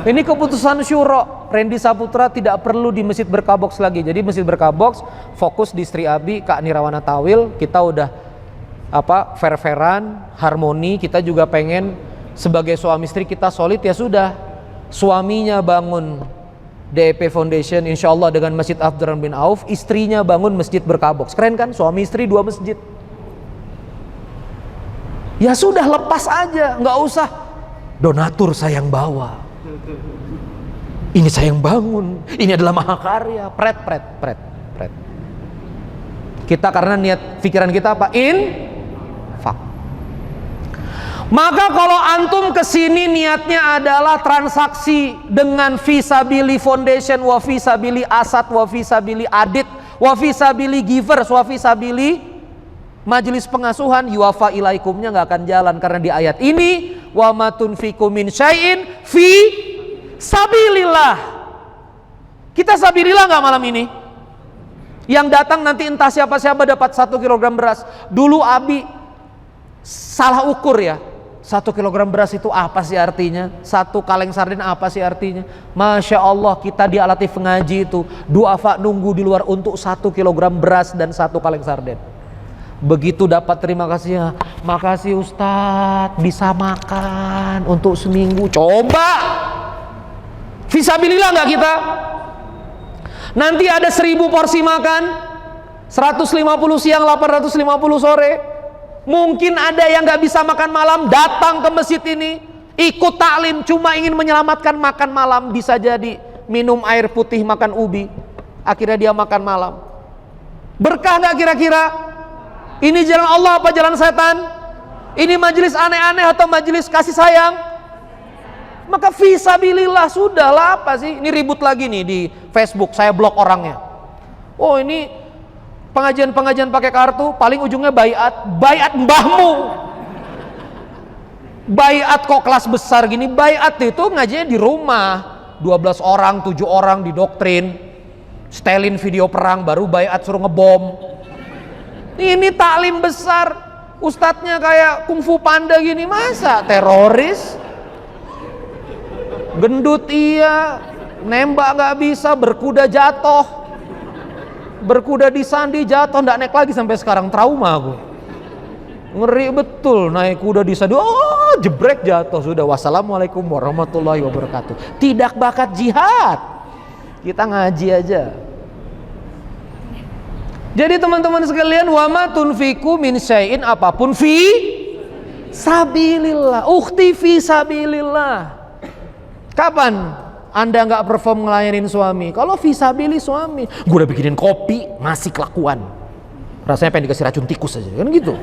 Ini keputusan syuro. Randy Saputra tidak perlu di Masjid Berkah Box lagi. Jadi Masjid Berkah Box fokus di istri Abi, Kak Nirawana Tawil. Kita udah fair-fairan, harmoni. Kita juga pengen sebagai suami istri kita solid, ya sudah. Suaminya bangun DEP Foundation insya Allah dengan Masjid Abdurrahman bin Auf, istrinya bangun Masjid Berkah Box. Keren kan? Suami istri 2 masjid. Ya sudah, lepas aja, nggak usah donatur saya yang bawa, ini saya yang bangun, ini adalah mahakarya. Pret. Kita karena niat pikiran kita apa? Infak. Maka kalau antum kesini niatnya adalah transaksi dengan Fisabili Foundation, wa Fisabili Asad, wa Fisabili Adit, wa Fisabili Givers, wa Fisabili Majelis Pengasuhan, yuwafa ilaikumnya nggak akan jalan. Karena di ayat ini, wa ma tunfiqu min syai'in fi sabilillah. Kita sabilillah nggak malam ini? Yang datang nanti entah siapa-siapa dapat 1 kilogram beras. Dulu Abi salah ukur ya. 1 kilogram beras itu apa sih artinya? 1 kaleng sarden apa sih artinya? Masya Allah, kita di Alatif ngaji itu duafa nunggu di luar untuk 1 kilogram beras dan 1 kaleng sarden. Begitu dapat terima kasih, makasih Ustadz bisa makan untuk seminggu. Coba fisabilillah nggak kita? Nanti ada 1000 porsi makan, 150 siang, 850 sore. Mungkin ada yang gak bisa makan malam, datang ke masjid ini, ikut taklim, cuma ingin menyelamatkan makan malam. Bisa jadi minum air putih, makan ubi, akhirnya dia makan malam. Berkah gak kira-kira? Ini jalan Allah apa jalan setan? Ini majelis aneh-aneh atau majelis kasih sayang? Maka fisabilillah, sudahlah, apa sih? Ini ribut lagi nih di Facebook, saya blok orangnya. Oh, ini pengajian-pengajian pakai kartu, paling ujungnya baiat mbahmu. Baiat kok kelas besar gini? Baiat itu ngajinya di rumah, 12 orang, 7 orang didoktrin, setelin video perang, baru baiat suruh ngebom. Ini taklim besar, ustadznya kayak kungfu panda gini, masa teroris? Gendut iya, nembak gak bisa, berkuda jatuh, berkuda di sandi jatuh, ndak naik lagi sampai sekarang, trauma aku. Ngeri betul naik kuda di sandi, oh jebrek jatuh, sudah wassalamualaikum warahmatullahi wabarakatuh. Tidak bakat jihad, kita ngaji aja. Jadi teman-teman sekalian, wa ma tunfiqu min syai'in, apapun fi sabilillah, ukhti fi sabilillah. Kapan Anda nggak perform ngelayanin suami? Kalau fisabili suami, gue udah bikinin kopi, masih kelakuan, rasanya pengen dikasih racun tikus aja, kan gitu.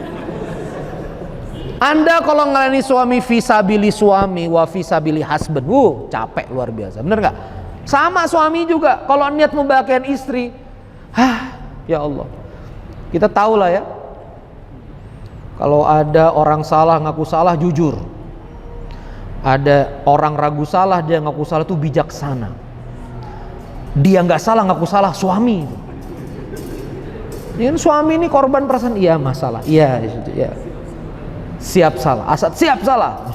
Anda kalau ngelayani suami, fisabili suami, wa fisabili husband, capek luar biasa, bener nggak? Sama suami juga, kalau niat membahagiakan istri, ya Allah, kita tahu lah ya, kalau ada orang salah ngaku salah jujur, ada orang ragu salah dia ngaku salah itu bijaksana, dia nggak salah ngaku salah suami. Ini suami ini korban perasaan, iya masalah, iya ya, siap salah, asal siap salah.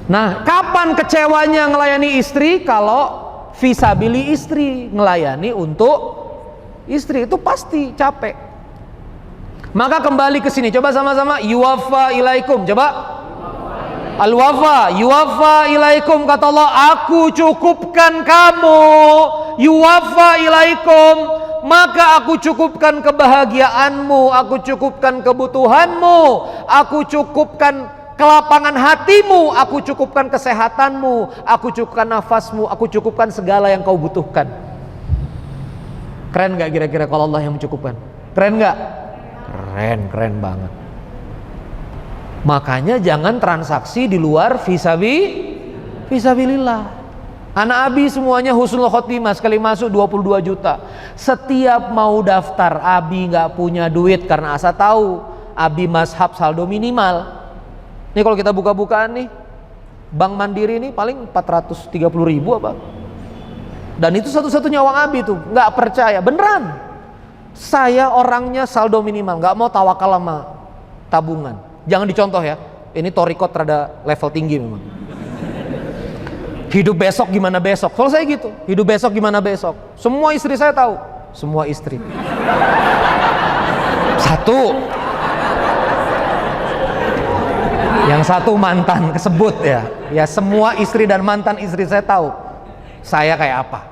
Nah, kapan kecewanya ngelayani istri? Kalau fisabili istri, ngelayani untuk istri itu pasti capek. Maka kembali ke sini, coba sama-sama, yuwaffa ilaikum, coba. Al-wafa, yuwaffa ilaikum, kata Allah, aku cukupkan kamu, yuwaffa ilaikum, maka aku cukupkan kebahagiaanmu, aku cukupkan kebutuhanmu, aku cukupkan kelapangan hatimu, aku cukupkan kesehatanmu, aku cukupkan nafasmu, aku cukupkan segala yang kau butuhkan. Keren gak kira-kira kalau Allah yang mencukupkan? Keren gak? Keren banget. Makanya jangan transaksi di luar fisabilillah. Anak Abi semuanya husnul khotimah, sekali masuk 22 juta. Setiap mau daftar, Abi gak punya duit karena asa tahu Abi mazhab saldo minimal. Ini kalau kita buka-bukaan nih, Bank Mandiri ini paling 430 ribu apa. Dan itu satu-satunya uang Abi tuh, gak percaya, beneran. Saya orangnya saldo minimal, gak mau tawakal sama tabungan. Jangan dicontoh ya, ini torikot rada level tinggi memang. Hidup besok gimana besok, kalau saya gitu, hidup besok gimana besok. Semua istri saya tahu, semua istri. Satu, yang satu mantan kesebut ya. Ya semua istri dan mantan istri saya tahu saya kayak apa.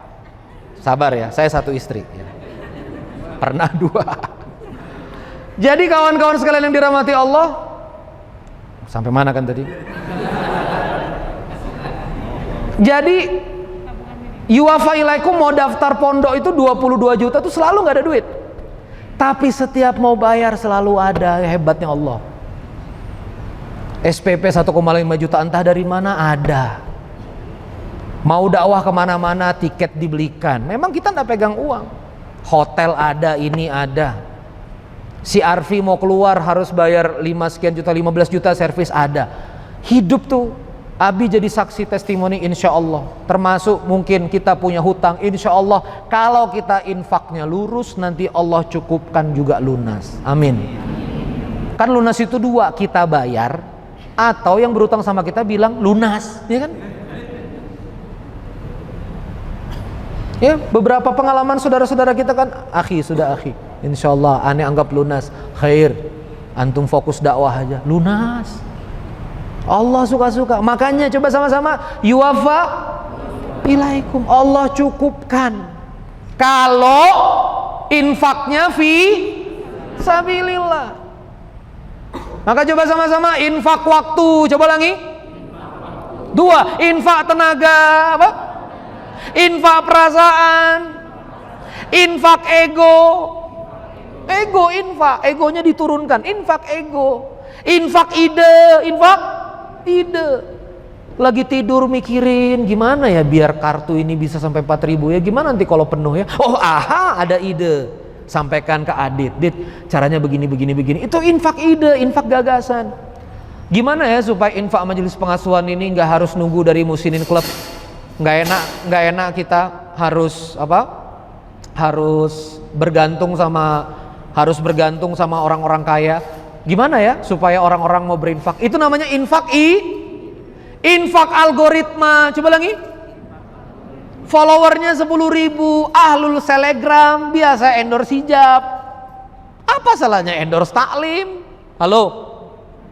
Sabar ya, saya satu istri ya. Pernah dua. Jadi kawan-kawan sekalian yang dirahmati Allah, sampai mana kan tadi? Jadi yuwafa ilaikum, mau daftar pondok itu 22 juta tuh selalu nggak ada duit. Tapi setiap mau bayar selalu ada, hebatnya Allah. SPP 1,5 juta entah dari mana ada. Mau dakwah kemana-mana tiket dibelikan. Memang kita nggak pegang uang. Hotel ada, ini ada. Si Arfi mau keluar harus bayar 5 sekian juta, 15 juta, servis ada. Hidup tuh, Abi jadi saksi testimoni insya Allah. Termasuk mungkin kita punya hutang, insya Allah kalau kita infaknya lurus, nanti Allah cukupkan juga lunas. Amin. Kan lunas itu dua, kita bayar atau yang berutang sama kita bilang lunas, ya kan? Ya, beberapa pengalaman saudara-saudara kita kan, akhi sudah akhi, insya Allah aneh anggap lunas, khair, antum fokus dakwah aja, lunas. Allah suka-suka. Makanya coba sama-sama, yuwafa ilaikum, Allah cukupkan kalau infaknya fi sabilillah. Maka coba sama-sama, infak waktu, coba lagi. Dua, infak tenaga, apa? Infak perasaan, infak ego. Ego infak, egonya diturunkan. Infak ego, infak ide. Lagi tidur mikirin gimana ya biar kartu ini bisa sampai 4.000 ya, gimana nanti kalau penuh ya. Oh aha, ada ide, sampaikan ke Adit, Dit caranya begini. Itu infak ide, infak gagasan. Gimana ya supaya infak majelis pengasuhan ini nggak harus nunggu dari Musinin Club. Nggak enak kita harus bergantung sama orang-orang kaya. Gimana ya supaya orang-orang mau berinfak? Itu namanya infak algoritma. Coba lagi. Followernya 10.000, ahlul selegram, biasa endorse hijab. Apa salahnya endorse taklim? Halo.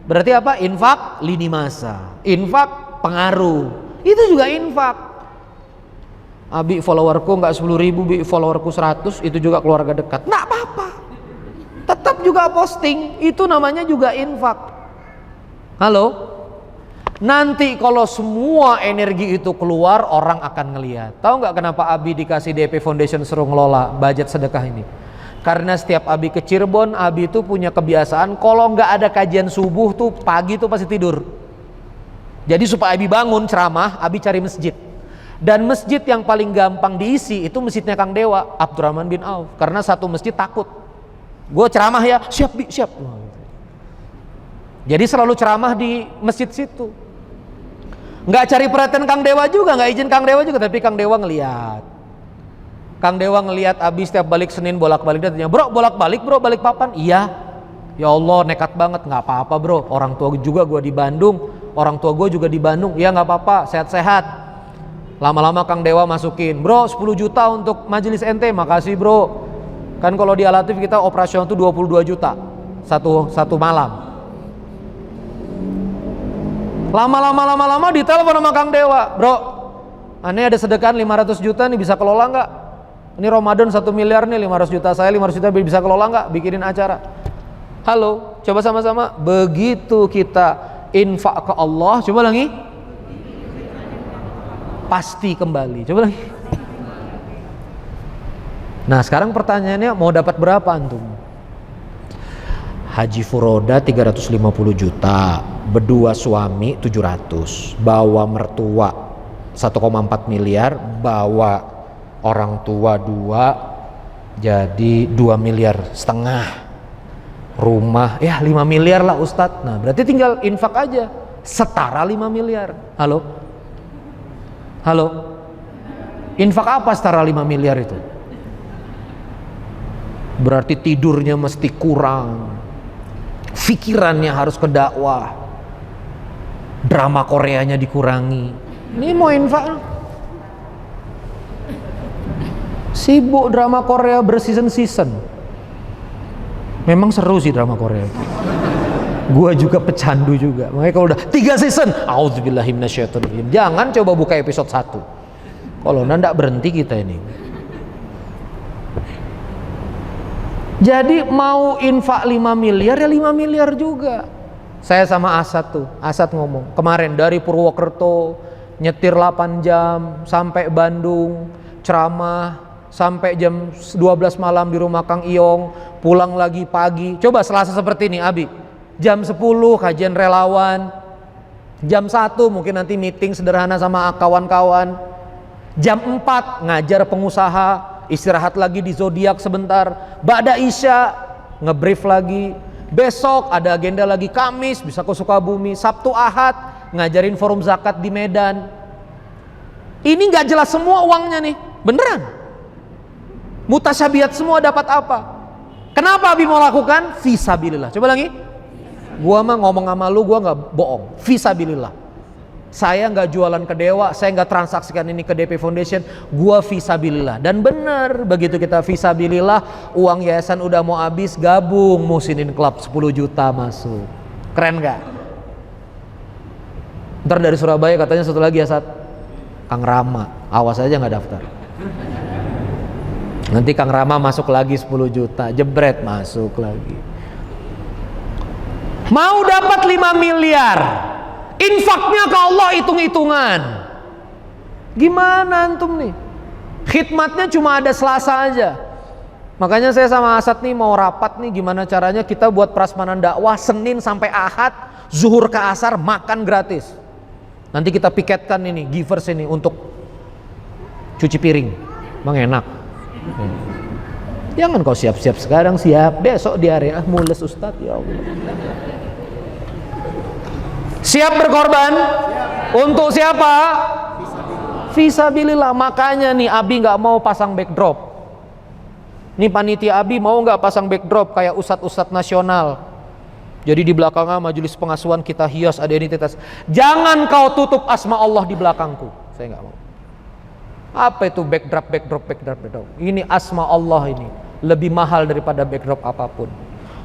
Berarti apa? Infak lini masa, infak pengaruh. Itu juga infak. Abi followerku nggak 10.000, Bi followerku 100, itu juga keluarga dekat. Nggak apa-apa. Tetap juga posting, itu namanya juga infak. Halo. Nanti kalau semua energi itu keluar, orang akan ngelihat. Tahu nggak kenapa Abi dikasih DP Foundation suruh ngelola budget sedekah ini? Karena setiap Abi ke Cirebon, Abi itu punya kebiasaan kalau nggak ada kajian subuh tuh pagi tuh pasti tidur. Jadi supaya Abi bangun ceramah, Abi cari masjid. Dan masjid yang paling gampang diisi itu masjidnya Kang Dewa, Abdurrahman bin Auf. Karena satu masjid takut. Gue ceramah ya, siap Bi, siap. Jadi selalu ceramah di masjid situ. Nggak cari perhatian Kang Dewa juga, nggak izin Kang Dewa juga, tapi Kang Dewa ngelihat. Kang Dewa ngelihat Abi setiap balik Senin bolak-balik, dia tanya, bro bolak-balik bro, balik papan? Iya. Ya Allah nekat banget. Nggak apa-apa bro, orang tua juga gue di Bandung, orang tua gue juga di Bandung. Iya nggak apa-apa, sehat-sehat. Lama-lama Kang Dewa masukin, bro 10 juta untuk majelis ente, makasih bro. Kan kalau di Alatif kita operasional tuh 22 juta satu malam. Lama-lama ditelepon sama Kang Dewa, bro aneh ada sedekahan 500 juta nih, bisa kelola nggak? Ini Ramadan 1 miliar nih, 500 juta saya, 500 juta bisa kelola nggak? Bikinin acara. Halo, coba sama-sama. Begitu kita infak ke Allah, coba lagi, pasti kembali. Coba lagi. Nah sekarang pertanyaannya, mau dapat berapa antum? Haji furoda 350 juta, berdua suami 700, bawa mertua 1,4 miliar, bawa orang tua 2, jadi 2,5 miliar, rumah ya 5 miliar lah Ustadz. Nah berarti tinggal infak aja setara 5 miliar. Halo, infak apa setara 5 miliar itu? Berarti tidurnya mesti kurang, fikirannya harus ke dakwah, drama Koreanya dikurangi. Ini mau infak, sibuk drama Korea berseason-season. Memang seru sih drama Korea. Gua juga pecandu juga. Makanya kalau udah 3 season, auzubillahi minasyaitonirrajim, jangan coba buka episode 1. Kalau nggak berhenti kita ini. Jadi mau infak 5 miliar ya 5 miliar juga. Saya sama Asad tuh, Asad ngomong kemarin dari Purwokerto nyetir 8 jam sampai Bandung, ceramah sampai jam 12 malam di rumah Kang Iyong, pulang lagi pagi. Coba Selasa seperti ini Abi, jam 10 kajian relawan, jam 1 mungkin nanti meeting sederhana sama kawan-kawan, jam 4 ngajar pengusaha, istirahat lagi di zodiak sebentar, ba'da isya ngebrief lagi, besok ada agenda lagi, Kamis bisa ke Sukabumi, Sabtu Ahad ngajarin forum zakat di Medan. Ini nggak jelas semua uangnya nih, beneran mutasyabihat semua. Dapat apa? Kenapa Abi mau lakukan? Fisabilillah. Coba lagi, gua mah ngomong sama lu, gua nggak bohong, fisabilillah. Saya nggak jualan ke Dewa, saya nggak transaksikan ini ke DP Foundation, gua fisabilillah. Dan benar, begitu kita fisabilillah, uang yayasan udah mau habis, gabung Musinin Club 10 juta masuk. Keren nggak? Ntar dari Surabaya katanya satu lagi ya Sat, Kang Rama, awas aja nggak daftar. Nanti Kang Rama masuk lagi 10 juta, jebret masuk lagi. Mau dapat 5 miliar, infaknya ke Allah hitung-hitungan. Gimana antum nih? Khidmatnya cuma ada Selasa aja. Makanya saya sama Asad nih mau rapat nih gimana caranya kita buat prasmanan dakwah Senin sampai Ahad, zuhur ke asar makan gratis. Nanti kita piketkan ini givers ini untuk cuci piring, Bang enak. Jangan kau siap-siap sekarang, siap besok di area mules Ustadz, ya Allah. Siap berkorban untuk siapa? Fisabilillah. Makanya nih Abi nggak mau pasang backdrop. Nih panitia Abi mau nggak pasang backdrop kayak ustadz-ustadz nasional. Jadi di belakangnya majelis pengasuhan kita hias ada identitas. Jangan kau tutup asma Allah di belakangku. Saya nggak mau. Apa itu backdrop? Ini asma Allah ini lebih mahal daripada backdrop apapun.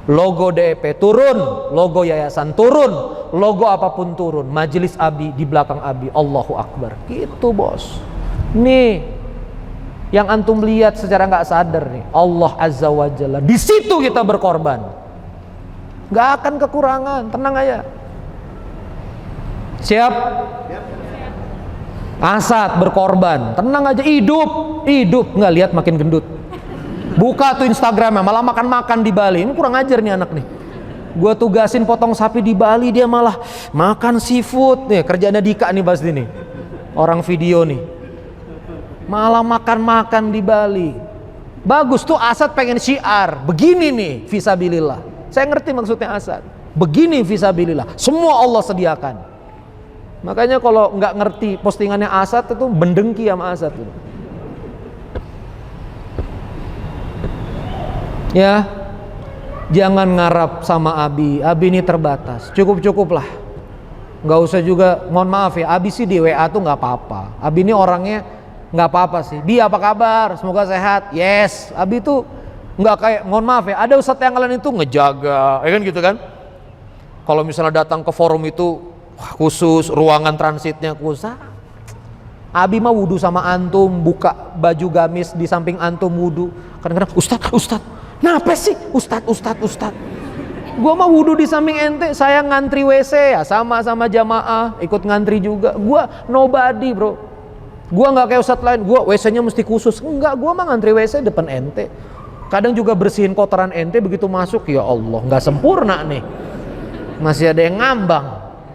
Logo DEP turun, logo yayasan turun, logo apapun turun. Majelis Abi di belakang Abi, Allahu Akbar. Gitu bos. Nih yang antum lihat secara nggak sadar nih, Allah Azza wa Jalla. Di situ kita berkorban. Nggak akan kekurangan, tenang aja. Siap? Asad berkorban, tenang aja, hidup nggak lihat makin gendut. Buka tuh Instagramnya, malah makan-makan di Bali. Ini kurang ajar nih anak nih. Gua tugasin potong sapi di Bali, dia malah makan seafood. Nih kerjaannya Dika nih pasti nih, orang video nih. Malah makan-makan di Bali. Bagus tuh Asad pengen syiar. Begini nih fisabilillah. Saya ngerti maksudnya Asad. Begini fisabilillah. Semua Allah sediakan. Makanya kalau nggak ngerti postingannya Asad itu mendengki sama Asad. Ya, jangan ngarap sama Abi. Abi ini terbatas. Cukup lah. Nggak usah juga. Mohon maaf ya. Abi sih di WA tuh nggak apa-apa. Abi ini orangnya nggak apa-apa sih. Bi apa kabar? Semoga sehat. Yes. Abi tuh nggak kayak, mohon maaf ya, ada ustadz yang kalian itu ngejaga, ya kan gitu kan. Kalau misalnya datang ke forum itu khusus, ruangan transitnya khusus. Abi mah wudu sama antum, buka baju gamis di samping antum wudu. Kadang-kadang ustadz, kenapa sih ustadz? Gua mah wudu di samping ente, saya ngantri WC ya sama jamaah, ikut ngantri juga. Gua nobody bro. Gua nggak kayak ustadz lain, gua WC-nya mesti khusus. Enggak, gua mah ngantri WC depan ente. Kadang juga bersihin kotoran ente begitu masuk, ya Allah, nggak sempurna nih. Masih ada yang ngambang.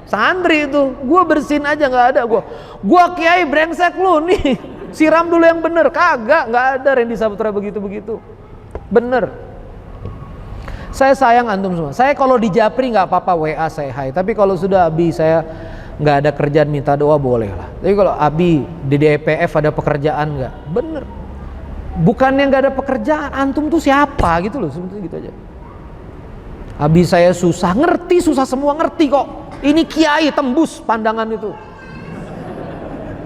Santri itu, gua bersihin aja nggak ada gua kiai brengsek lu nih. Siram dulu yang bener, kagak, nggak ada Randy Saputra begitu. Bener. Saya sayang antum semua. Saya kalau di Japri nggak apa-apa WA saya hai, tapi kalau sudah Abi saya nggak ada kerjaan minta doa boleh lah. Tapi kalau Abi di DPF ada pekerjaan nggak? Bener. Bukannya nggak ada pekerjaan, antum tuh siapa gitu loh, sebetulnya gitu aja. Abi saya susah, ngerti susah semua, ngerti kok. Ini kiai tembus pandangan itu.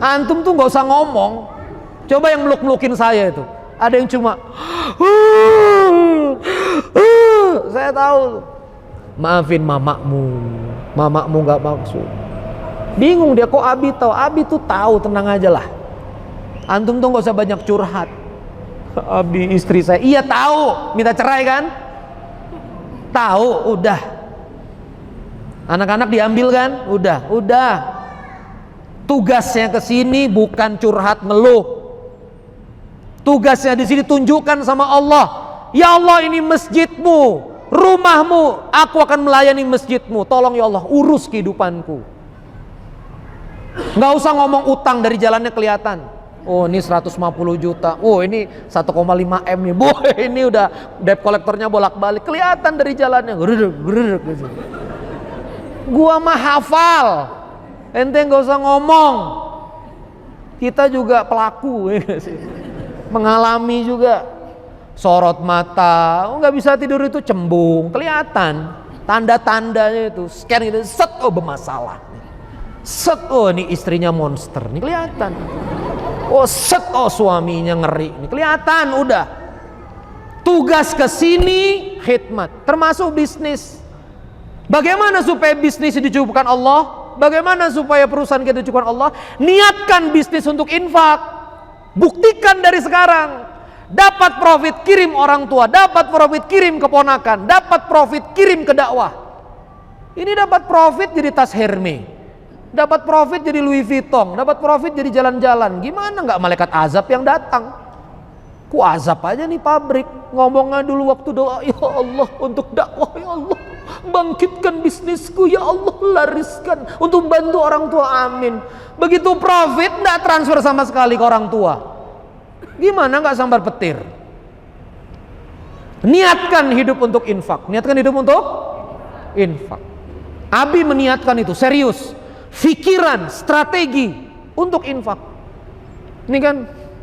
Antum tuh nggak usah ngomong. Coba yang meluk-melukin saya itu. Ada yang cuma saya tahu. Maafin mamamu nggak maksud. Bingung dia kok Abi tahu. Abi tuh tahu, tenang aja lah. Antum tuh nggak usah banyak curhat. Abi istri saya, iya tahu, minta cerai kan? Tahu, udah. Anak-anak diambil kan? Udah. Tugasnya ke sini bukan curhat ngeluh. Tugasnya di sini tunjukkan sama Allah. Ya Allah, ini masjidmu, rumahmu, aku akan melayani masjidmu. Tolong ya Allah, urus kehidupanku. Nggak usah ngomong utang dari jalannya kelihatan. Oh ini 150 juta. Oh ini 1,5 M nih. Boh ini udah debt kolektornya bolak-balik. Kelihatan dari jalannya. Gua mah hafal. Ente nggak usah ngomong. Kita juga pelaku. Mengalami juga. Sorot mata. Nggak bisa tidur itu cembung. Kelihatan. Tanda-tandanya itu. Scan gitu. Set. Oh bermasalah. Set. Oh ini istrinya monster. Ini kelihatan. Oh set, oh suaminya ngeri. Ini kelihatan udah. Tugas ke sini khidmat, termasuk bisnis. Bagaimana supaya bisnis dicukupkan Allah? Bagaimana supaya perusahaan kita dicukupkan Allah? Niatkan bisnis untuk infak. Buktikan dari sekarang. Dapat profit kirim orang tua, dapat profit kirim keponakan, dapat profit kirim ke dakwah. Ini dapat profit jadi tas Hermes. Dapat profit jadi Louis Vuitton, dapat profit jadi jalan-jalan. Gimana nggak malaikat azab yang datang? Ku azab aja nih pabrik, ngomongnya dulu waktu doa, ya Allah untuk dakwah, ya Allah bangkitkan bisnisku, ya Allah lariskan untuk bantu orang tua, amin. Begitu profit nggak transfer sama sekali ke orang tua, gimana nggak sambar petir? Niatkan hidup untuk infak, niatkan hidup untuk infak. Abi meniatkan itu serius, fikiran, strategi untuk infak. Ini kan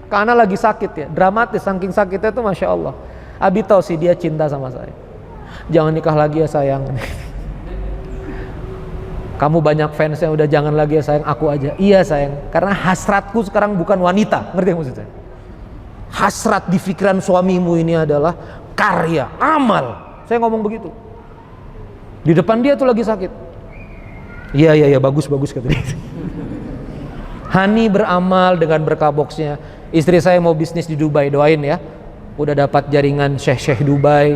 karena lagi sakit ya, dramatis, saking sakitnya itu Masya Allah. Abi tahu sih dia cinta sama saya. Jangan nikah lagi ya sayang. Kamu banyak fansnya, udah jangan lagi ya sayang, aku aja. Iya sayang, karena hasratku sekarang bukan wanita. Ngerti maksud saya? Hasrat di pikiran suamimu ini adalah karya, amal. Saya ngomong begitu. Di depan dia tuh lagi sakit. Iya bagus kata dia. Hani beramal dengan berkah boxnya. Istri saya mau bisnis di Dubai, doain ya. Udah dapat jaringan syekh Dubai,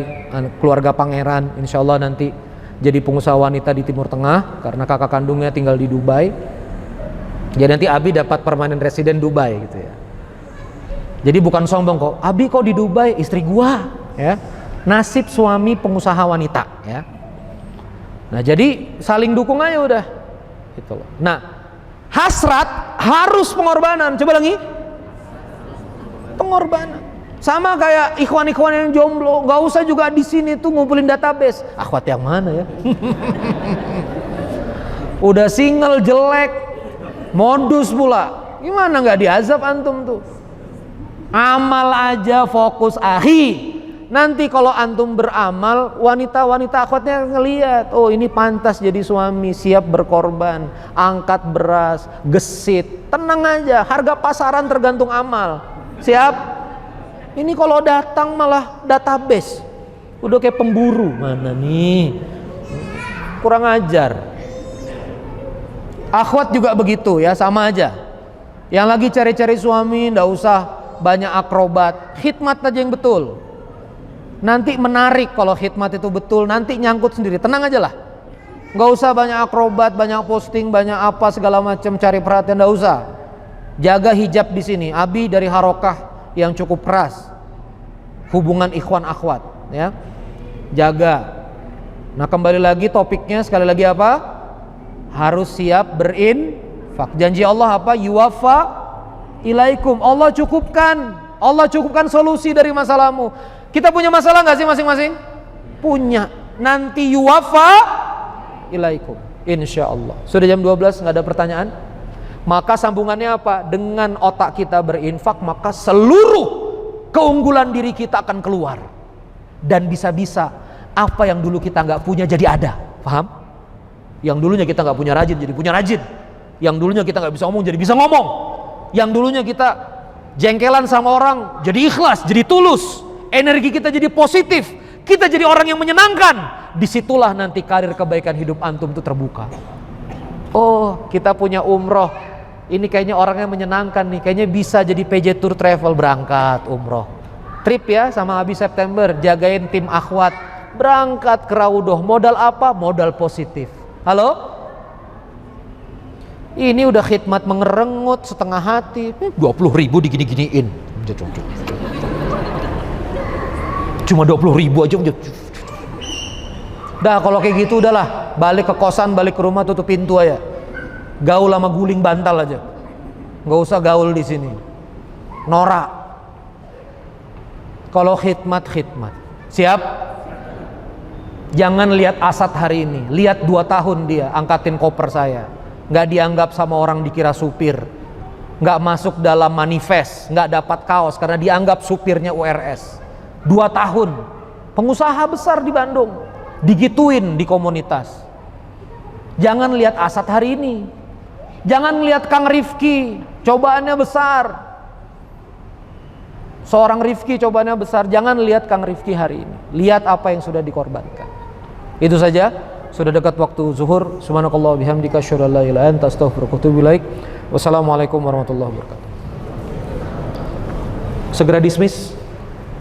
keluarga pangeran. Insya Allah nanti jadi pengusaha wanita di Timur Tengah, karena kakak kandungnya tinggal di Dubai. Jadi nanti Abi dapat permanent resident Dubai gitu ya. Jadi bukan sombong kok, Abi kok di Dubai, istri gua ya. Nasib suami pengusaha wanita ya. Nah jadi saling dukung aja udah gitu loh. Nah hasrat harus pengorbanan. Coba lagi, pengorbanan. Sama kayak ikhwan-ikhwan yang jomblo, nggak usah juga di sini tuh ngumpulin database. Akhwat yang mana ya? Udah single jelek, modus pula. Gimana nggak diazab antum tuh? Amal aja fokus akhi. Nanti kalau antum beramal, wanita-wanita akhwatnya ngelihat, oh ini pantas jadi suami, siap berkorban, angkat beras, gesit. Tenang aja, harga pasaran tergantung amal. Siap? Ini kalau datang malah database, udah kayak pemburu. Mana nih? Kurang ajar. Akhwat juga begitu ya, sama aja. Yang lagi cari-cari suami, ndak usah banyak akrobat, khidmat aja yang betul. Nanti menarik kalau khidmat itu betul, nanti nyangkut sendiri. Tenang aja lah. Nggak usah banyak akrobat, banyak posting, banyak apa segala macam cari perhatian, ndak usah. Jaga hijab di sini. Abi dari Harokah yang cukup keras, hubungan ikhwan akhwat ya, jaga. Nah kembali lagi topiknya sekali lagi apa? Harus siap berinfak. Janji Allah apa? Yuwaffa ilaikum. Allah cukupkan solusi dari masalahmu. Kita punya masalah nggak sih masing-masing? Punya. Nanti yuwaffa ilaikum, insya Allah. Sudah jam 12, nggak ada pertanyaan? Maka sambungannya apa? Dengan otak kita berinfak, maka seluruh keunggulan diri kita akan keluar. Dan bisa-bisa apa yang dulu kita nggak punya jadi ada. Paham? Yang dulunya kita nggak punya rajin jadi punya rajin. Yang dulunya kita nggak bisa ngomong jadi bisa ngomong. Yang dulunya kita jengkelan sama orang jadi ikhlas, jadi tulus. Energi kita jadi positif. Kita jadi orang yang menyenangkan. Disitulah nanti karir kebaikan hidup antum itu terbuka. Oh, kita punya umroh. Ini kayaknya orangnya menyenangkan nih. Kayaknya bisa jadi PJ Tour Travel, berangkat umroh. Trip ya sama Abi September, jagain tim akhwat. Berangkat ke Raudoh. Modal apa? Modal positif. Halo? Ini udah khidmat mengerengut setengah hati. 20.000 digini-giniin. Cuma 20.000 aja. Dah kalau kayak gitu udahlah, balik ke kosan, balik ke rumah, tutup pintu aja. Gaul sama guling bantal aja. Nggak usah gaul di sini. Norak. Kalau khidmat. Siap? Jangan lihat Asad hari ini. Lihat 2 tahun dia angkatin koper saya. Nggak dianggap sama orang dikira supir. Nggak masuk dalam manifest. Nggak dapat kaos karena dianggap supirnya URS. 2 tahun. Pengusaha besar di Bandung. Digituin di komunitas. Jangan lihat Asad hari ini. Jangan lihat Kang Rifki, cobaannya besar. Seorang Rifki cobaannya besar. Jangan lihat Kang Rifki hari ini. Lihat apa yang sudah dikorbankan. Itu saja. Sudah dekat waktu zuhur. Subhanakallah bihamdika asyhadu an la ilaha illa anta astaghfiruka wa atubu ilaik. Wassalamualaikum warahmatullahi wabarakatuh. Segera dismiss.